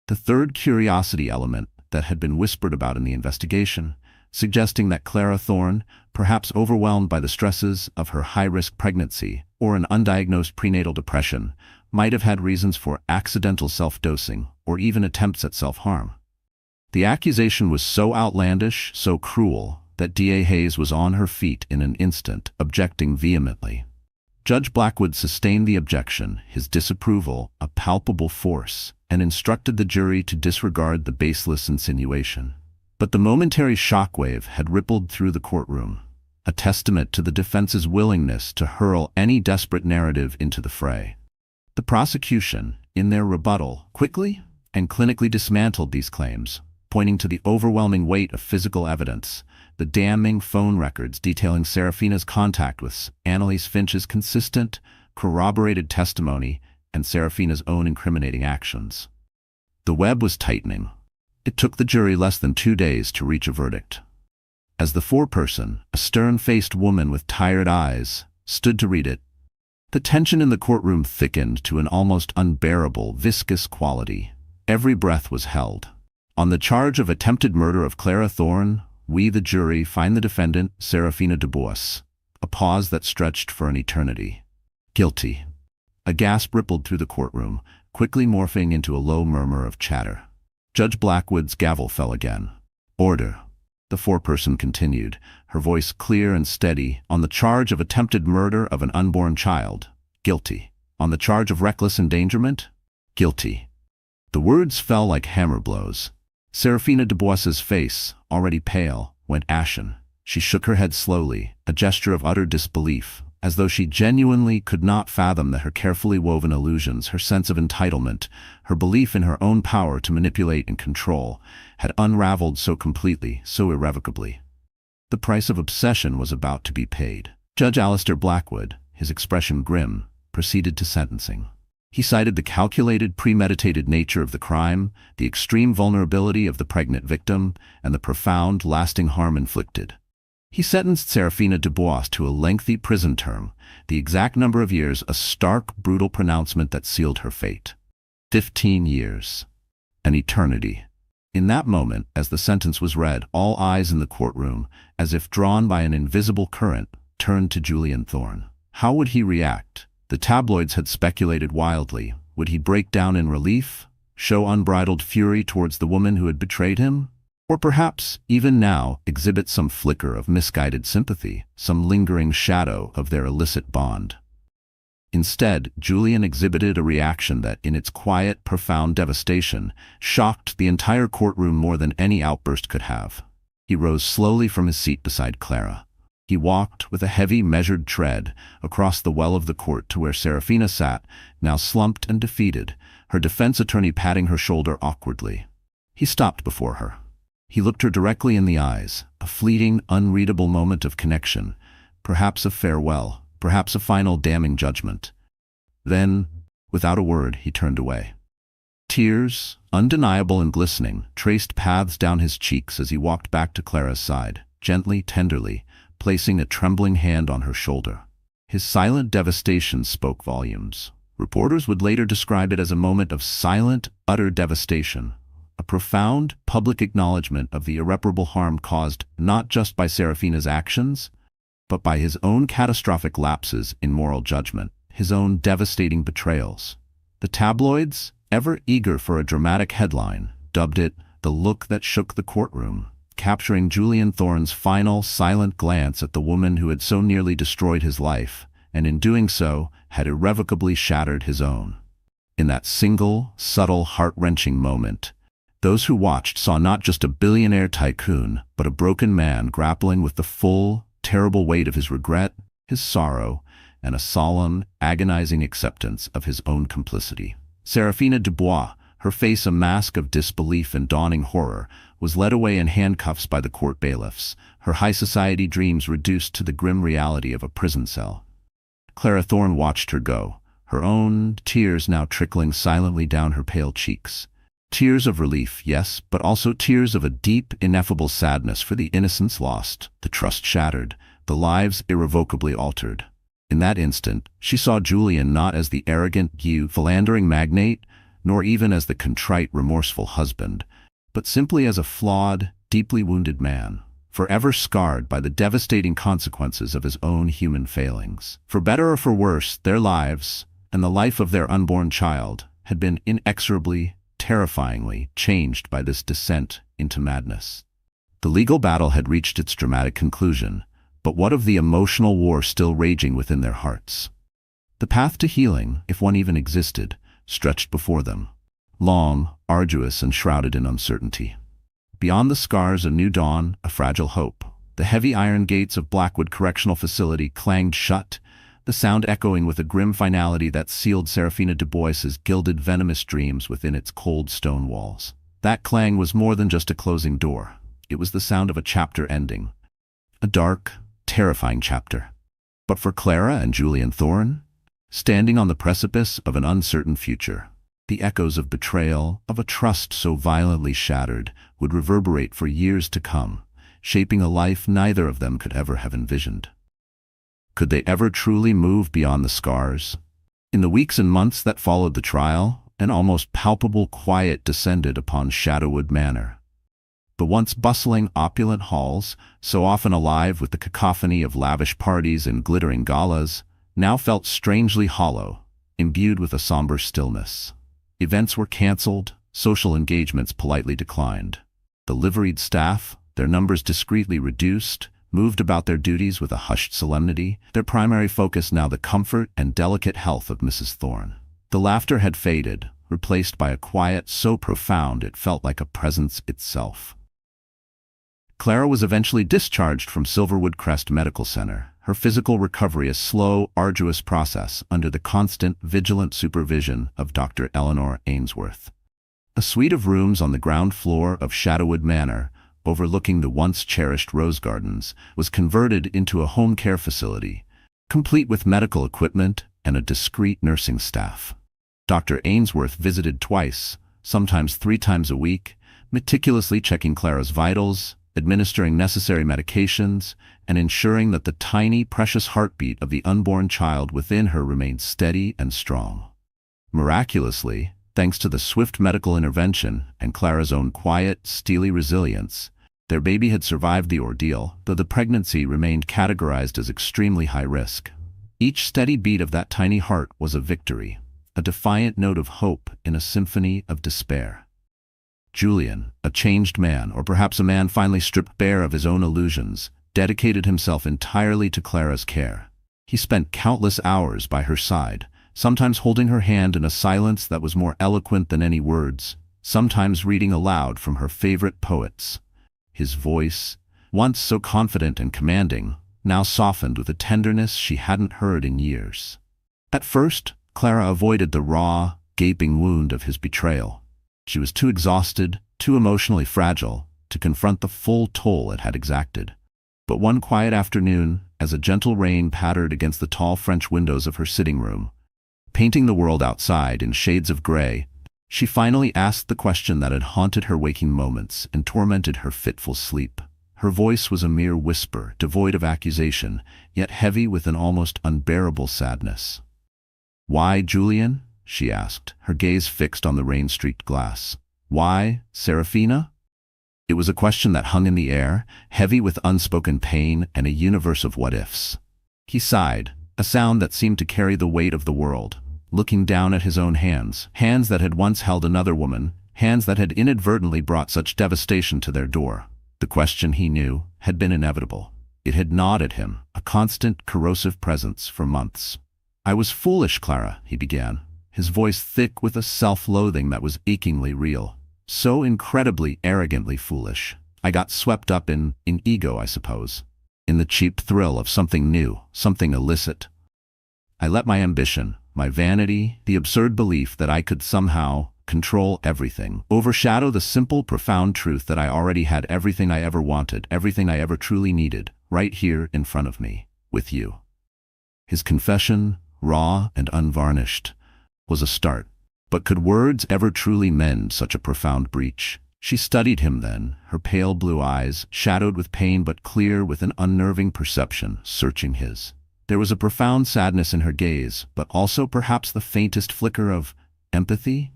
The third curiosity element that had been whispered about in the investigation, suggesting that Clara Thorne, perhaps overwhelmed by the stresses of her high-risk pregnancy or an undiagnosed prenatal depression, might have had reasons for accidental self-dosing or even attempts at self-harm. The accusation was so outlandish, so cruel, that D.A. Hayes was on her feet in an instant, objecting vehemently. Judge Blackwood sustained the objection, his disapproval a palpable force, and instructed the jury to disregard the baseless insinuation. But the momentary shockwave had rippled through the courtroom, a testament to the defense's willingness to hurl any desperate narrative into the fray. The prosecution, in their rebuttal, quickly and clinically dismantled these claims, pointing to the overwhelming weight of physical evidence, the damning phone records detailing Serafina's contact with Annalise Finch's consistent, corroborated testimony, and Serafina's own incriminating actions. The web was tightening. It took the jury less than 2 days to reach a verdict. As the foreperson, a stern-faced woman with tired eyes, stood to read it, the tension in the courtroom thickened to an almost unbearable, viscous quality. Every breath was held. On the charge of attempted murder of Clara Thorne, we, the jury, find the defendant, Serafina Dubois. A pause that stretched for an eternity. Guilty. A gasp rippled through the courtroom, quickly morphing into a low murmur of chatter. Judge Blackwood's gavel fell again. Order. The foreperson continued, her voice clear and steady. On the charge of attempted murder of an unborn child, guilty. On the charge of reckless endangerment, guilty. The words fell like hammer blows. Serafina Dubois's face, already pale, went ashen. She shook her head slowly, a gesture of utter disbelief, as though she genuinely could not fathom that her carefully woven illusions, her sense of entitlement, her belief in her own power to manipulate and control, had unraveled so completely, so irrevocably. The price of obsession was about to be paid. Judge Alistair Blackwood, his expression grim, proceeded to sentencing. He cited the calculated, premeditated nature of the crime, the extreme vulnerability of the pregnant victim, and the profound, lasting harm inflicted. He sentenced Serafina Dubois to a lengthy prison term, the exact number of years a stark, brutal pronouncement that sealed her fate. 15 years. An eternity. In that moment, as the sentence was read, all eyes in the courtroom, as if drawn by an invisible current, turned to Julian Thorne. How would he react? The tabloids had speculated wildly. Would he break down in relief, show unbridled fury towards the woman who had betrayed him? Or perhaps, even now, exhibit some flicker of misguided sympathy, some lingering shadow of their illicit bond? Instead, Julian exhibited a reaction that, in its quiet, profound devastation, shocked the entire courtroom more than any outburst could have. He rose slowly from his seat beside Clara. He walked, with a heavy, measured tread, across the well of the court to where Serafina sat, now slumped and defeated, her defense attorney patting her shoulder awkwardly. He stopped before her. He looked her directly in the eyes, a fleeting, unreadable moment of connection, perhaps a farewell, perhaps a final damning judgment. Then, without a word, he turned away. Tears, undeniable and glistening, traced paths down his cheeks as he walked back to Clara's side, gently, tenderly, placing a trembling hand on her shoulder. His silent devastation spoke volumes. Reporters would later describe it as a moment of silent, utter devastation, a profound, public acknowledgement of the irreparable harm caused not just by Serafina's actions, but by his own catastrophic lapses in moral judgment, his own devastating betrayals. The tabloids, ever eager for a dramatic headline, dubbed it the look that shook the courtroom, capturing Julian Thorne's final, silent glance at the woman who had so nearly destroyed his life, and in doing so, had irrevocably shattered his own. In that single, subtle, heart-wrenching moment, those who watched saw not just a billionaire tycoon, but a broken man grappling with the full, terrible weight of his regret, his sorrow, and a solemn, agonizing acceptance of his own complicity. Serafina Dubois, her face a mask of disbelief and dawning horror, was led away in handcuffs by the court bailiffs, her high society dreams reduced to the grim reality of a prison cell. Clara Thorne watched her go, her own tears now trickling silently down her pale cheeks. Tears of relief, yes, but also tears of a deep, ineffable sadness for the innocence lost, the trust shattered, the lives irrevocably altered. In that instant, she saw Julian not as the arrogant, philandering magnate, nor even as the contrite, remorseful husband, but simply as a flawed, deeply wounded man, forever scarred by the devastating consequences of his own human failings. For better or for worse, their lives, and the life of their unborn child, had been inexorably, terrifyingly changed by this descent into madness. The legal battle had reached its dramatic conclusion, but what of the emotional war still raging within their hearts? The path to healing, if one even existed, stretched before them, long, arduous, and shrouded in uncertainty. Beyond the scars, a new dawn, a fragile hope. The heavy iron gates of Blackwood Correctional Facility clanged shut, the sound echoing with a grim finality that sealed Serafina Dubois's gilded, venomous dreams within its cold stone walls. That clang was more than just a closing door. It was the sound of a chapter ending. A dark, terrifying chapter. But for Clara and Julian Thorne, standing on the precipice of an uncertain future, the echoes of betrayal, of a trust so violently shattered, would reverberate for years to come, shaping a life neither of them could ever have envisioned. Could they ever truly move beyond the scars? In the weeks and months that followed the trial, an almost palpable quiet descended upon Shadowwood Manor. The once bustling, opulent halls, so often alive with the cacophony of lavish parties and glittering galas, now felt strangely hollow, imbued with a somber stillness. Events were cancelled, social engagements politely declined. The liveried staff, their numbers discreetly reduced, moved about their duties with a hushed solemnity, their primary focus now the comfort and delicate health of Mrs. Thorne. The laughter had faded, replaced by a quiet so profound it felt like a presence itself. Clara was eventually discharged from Silverwood Crest Medical Center, her physical recovery a slow, arduous process under the constant, vigilant supervision of Dr. Eleanor Ainsworth. A suite of rooms on the ground floor of Shadowwood Manor, overlooking the once-cherished rose gardens, was converted into a home care facility, complete with medical equipment and a discreet nursing staff. Dr. Ainsworth visited twice, sometimes 3 times a week, meticulously checking Clara's vitals, administering necessary medications, and ensuring that the tiny, precious heartbeat of the unborn child within her remained steady and strong. Miraculously, thanks to the swift medical intervention and Clara's own quiet, steely resilience, their baby had survived the ordeal, though the pregnancy remained categorized as extremely high risk. Each steady beat of that tiny heart was a victory, a defiant note of hope in a symphony of despair. Julian, a changed man, or perhaps a man finally stripped bare of his own illusions, dedicated himself entirely to Clara's care. He spent countless hours by her side, sometimes holding her hand in a silence that was more eloquent than any words, sometimes reading aloud from her favorite poets. His voice, once so confident and commanding, now softened with a tenderness she hadn't heard in years. At first, Clara avoided the raw, gaping wound of his betrayal. She was too exhausted, too emotionally fragile, to confront the full toll it had exacted. But one quiet afternoon, as a gentle rain pattered against the tall French windows of her sitting room, painting the world outside in shades of gray, she finally asked the question that had haunted her waking moments and tormented her fitful sleep. Her voice was a mere whisper, devoid of accusation, yet heavy with an almost unbearable sadness. "Why, Julian?" she asked, her gaze fixed on the rain-streaked glass. "Why, Serafina?" It was a question that hung in the air, heavy with unspoken pain and a universe of what-ifs. He sighed, a sound that seemed to carry the weight of the world, looking down at his own hands, hands that had once held another woman, hands that had inadvertently brought such devastation to their door. The question, he knew, had been inevitable. It had gnawed at him, a constant, corrosive presence for months. "I was foolish, Clara," he began, his voice thick with a self-loathing that was achingly real. "So incredibly, arrogantly foolish. I got swept up in ego, I suppose. in the cheap thrill of something new, something illicit. I let my ambition, my vanity, the absurd belief that I could somehow control everything, overshadow the simple, profound truth that I already had everything I ever wanted, everything I ever truly needed, right here in front of me, with you. His confession, raw and unvarnished, was a start. But could words ever truly mend such a profound breach? She studied him then, her pale blue eyes, shadowed with pain but clear with an unnerving perception, searching his. There was a profound sadness in her gaze, but also perhaps the faintest flicker of empathy?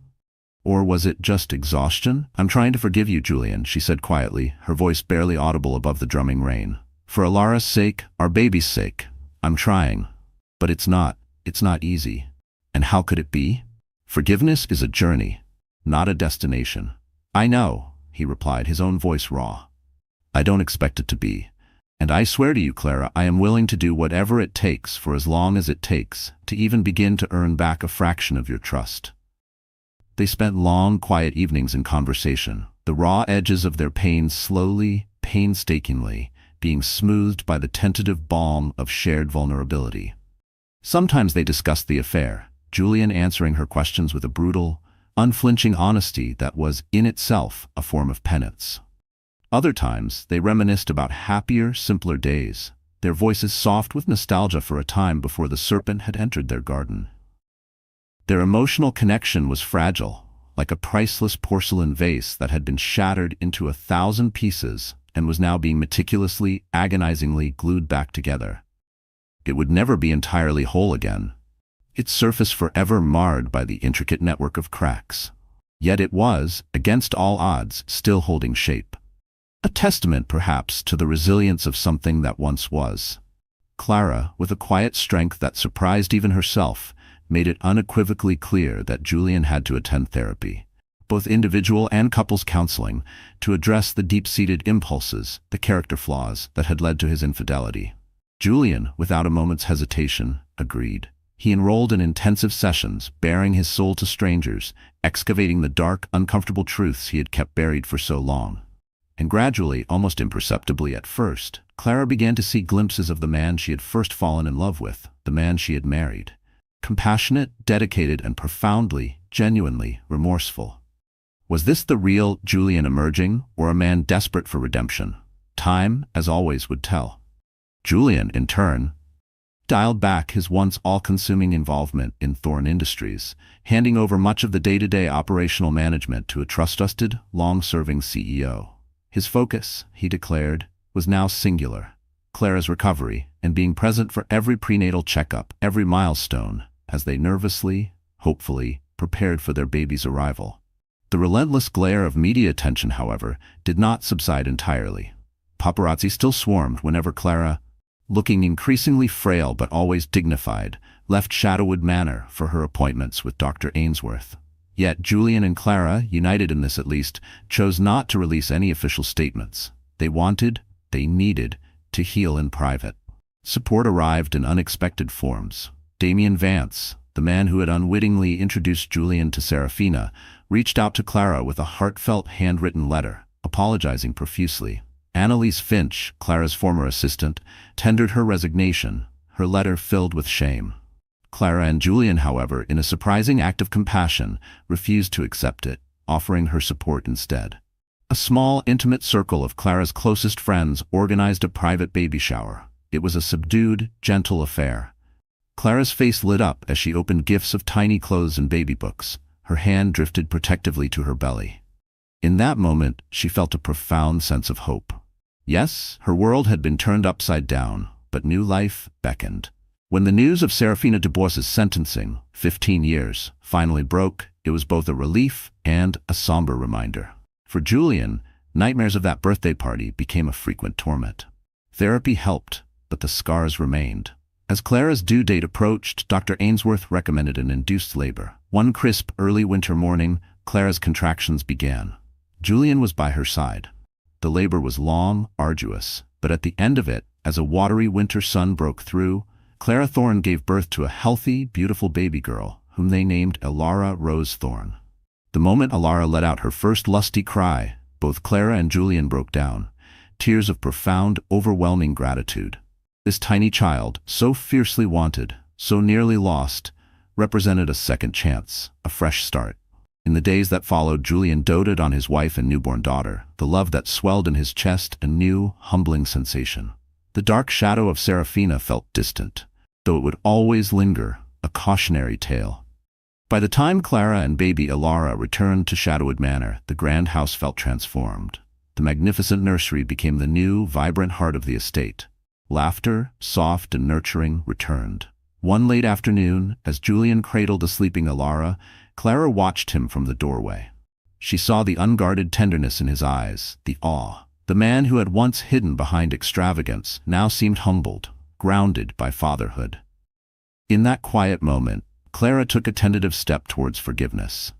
Or was it just exhaustion? "I'm trying to forgive you, Julian," she said quietly, her voice barely audible above the drumming rain. "For Alara's sake, our baby's sake. I'm trying. But it's not easy. And how could it be? Forgiveness is a journey, not a destination." "I know," he replied, his own voice raw. "I don't expect it to be. And I swear to you, Clara, I am willing to do whatever it takes for as long as it takes to even begin to earn back a fraction of your trust." They spent long, quiet evenings in conversation, the raw edges of their pain slowly, painstakingly, being smoothed by the tentative balm of shared vulnerability. Sometimes they discussed the affair, Julian answering her questions with a brutal, unflinching honesty that was, in itself, a form of penance. Other times, they reminisced about happier, simpler days, their voices soft with nostalgia for a time before the serpent had entered their garden. Their emotional connection was fragile, like a priceless porcelain vase that had been shattered into 1,000 pieces and was now being meticulously, agonizingly glued back together. It would never be entirely whole again, its surface forever marred by the intricate network of cracks. Yet it was, against all odds, still holding shape. A testament, perhaps, to the resilience of something that once was. Clara, with a quiet strength that surprised even herself, made it unequivocally clear that Julian had to attend therapy, both individual and couples counseling, to address the deep-seated impulses, the character flaws that had led to his infidelity. Julian, without a moment's hesitation, agreed. He enrolled in intensive sessions, baring his soul to strangers, excavating the dark, uncomfortable truths he had kept buried for so long. And gradually, almost imperceptibly at first, Clara began to see glimpses of the man she had first fallen in love with, the man she had married. Compassionate, dedicated, and profoundly, genuinely remorseful. Was this the real Julian emerging, or a man desperate for redemption? Time, as always, would tell. Julian, in turn, dialed back his once all-consuming involvement in Thorne Industries, handing over much of the day-to-day operational management to a trusted, long-serving CEO. His focus, he declared, was now singular: Clara's recovery, and being present for every prenatal checkup, every milestone, as they nervously, hopefully, prepared for their baby's arrival. The relentless glare of media attention, however, did not subside entirely. Paparazzi still swarmed whenever Clara, looking increasingly frail but always dignified, left Shadowwood Manor for her appointments with Dr. Ainsworth. Yet Julian and Clara, united in this at least, chose not to release any official statements. They needed, to heal in private. Support arrived in unexpected forms. Damien Vance, the man who had unwittingly introduced Julian to Serafina, reached out to Clara with a heartfelt handwritten letter, apologizing profusely. Annalise Finch, Clara's former assistant, tendered her resignation, her letter filled with shame. Clara and Julian, however, in a surprising act of compassion, refused to accept it, offering her support instead. A small, intimate circle of Clara's closest friends organized a private baby shower. It was a subdued, gentle affair. Clara's face lit up as she opened gifts of tiny clothes and baby books. Her hand drifted protectively to her belly. In that moment, she felt a profound sense of hope. Yes, her world had been turned upside down, but new life beckoned. When the news of Serafina Dubois's sentencing, 15 years, finally broke, it was both a relief and a somber reminder. For Julian, nightmares of that birthday party became a frequent torment. Therapy helped, but the scars remained. As Clara's due date approached, Dr. Ainsworth recommended an induced labor. One crisp, early winter morning, Clara's contractions began. Julian was by her side. The labor was long, arduous, but at the end of it, as a watery winter sun broke through, Clara Thorne gave birth to a healthy, beautiful baby girl, whom they named Alara Rose Thorne. The moment Alara let out her first lusty cry, both Clara and Julian broke down. tears of profound, overwhelming gratitude. This tiny child, so fiercely wanted, so nearly lost, represented a second chance, a fresh start. In the days that followed, Julian doted on his wife and newborn daughter, the love that swelled in his chest a new, humbling sensation. The dark shadow of Serafina felt distant, though it would always linger, a cautionary tale. By the time Clara and baby Alara returned to Shadowwood Manor, the grand house felt transformed. The magnificent nursery became the new, vibrant heart of the estate. Laughter, soft and nurturing, returned. One late afternoon, as Julian cradled a sleeping Alara, Clara watched him from the doorway. She saw the unguarded tenderness in his eyes, the awe. The man who had once hidden behind extravagance now seemed humbled, grounded by fatherhood. In that quiet moment, Clara took a tentative step towards forgiveness.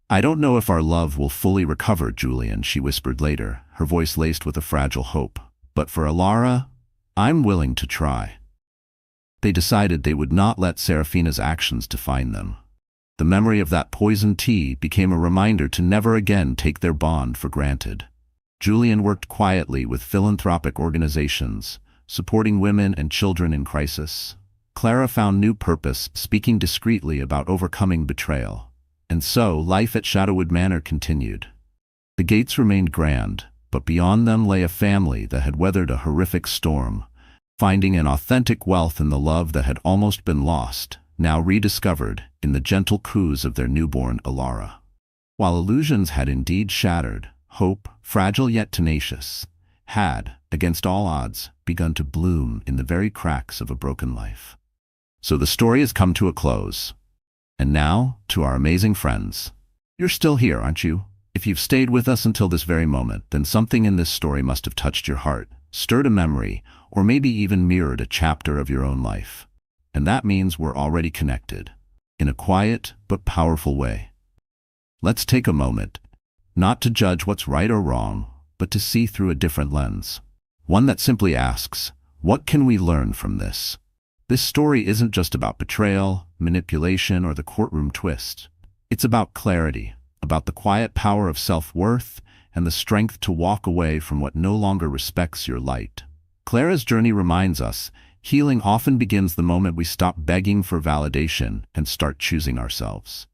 "I don't know if our love will fully recover, Julian," she whispered later, her voice laced with a fragile hope. "But for Alara, I'm willing to try." They decided they would not let Serafina's actions define them. The memory of that poisoned tea became a reminder to never again take their bond for granted. Julian worked quietly with philanthropic organizations, supporting women and children in crisis. Clara found new purpose, speaking discreetly about overcoming betrayal. And so, life at Shadowwood Manor continued. The gates remained grand, but beyond them lay a family that had weathered a horrific storm, finding an authentic wealth in the love that had almost been lost, now rediscovered in the gentle coos of their newborn Alara. While illusions had indeed shattered, hope, fragile yet tenacious, had, against all odds, begun to bloom in the very cracks of a broken life. So the story has come to a close. And now, to our amazing friends. You're still here, aren't you? If you've stayed with us until this very moment, then something in this story must have touched your heart, stirred a memory, or maybe even mirrored a chapter of your own life. And that means we're already connected, in a quiet but powerful way. Let's take a moment, not to judge what's right or wrong, but to see through a different lens. One that simply asks, what can we learn from this? This story isn't just about betrayal, manipulation, or the courtroom twist. It's about clarity, about the quiet power of self-worth, and the strength to walk away from what no longer respects your light. Clara's journey reminds us, healing often begins the moment we stop begging for validation and start choosing ourselves.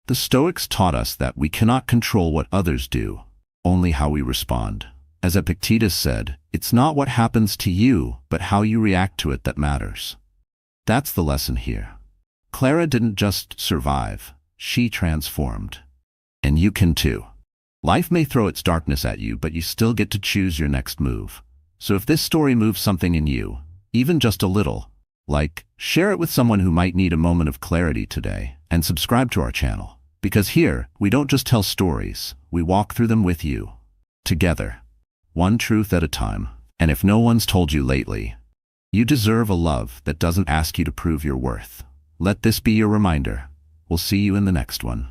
The Stoics taught us that we cannot control what others do, only how we respond. As Epictetus said, it's not what happens to you, but how you react to it that matters. That's the lesson here. Clara didn't just survive, she transformed. And you can too. Life may throw its darkness at you, but you still get to choose your next move. So if this story moves something in you, even just a little, share it with someone who might need a moment of clarity today, and subscribe to our channel. Because here, we don't just tell stories, we walk through them with you. Together. One truth at a time. And if no one's told you lately, you deserve a love that doesn't ask you to prove your worth. Let this be your reminder. We'll see you in the next one.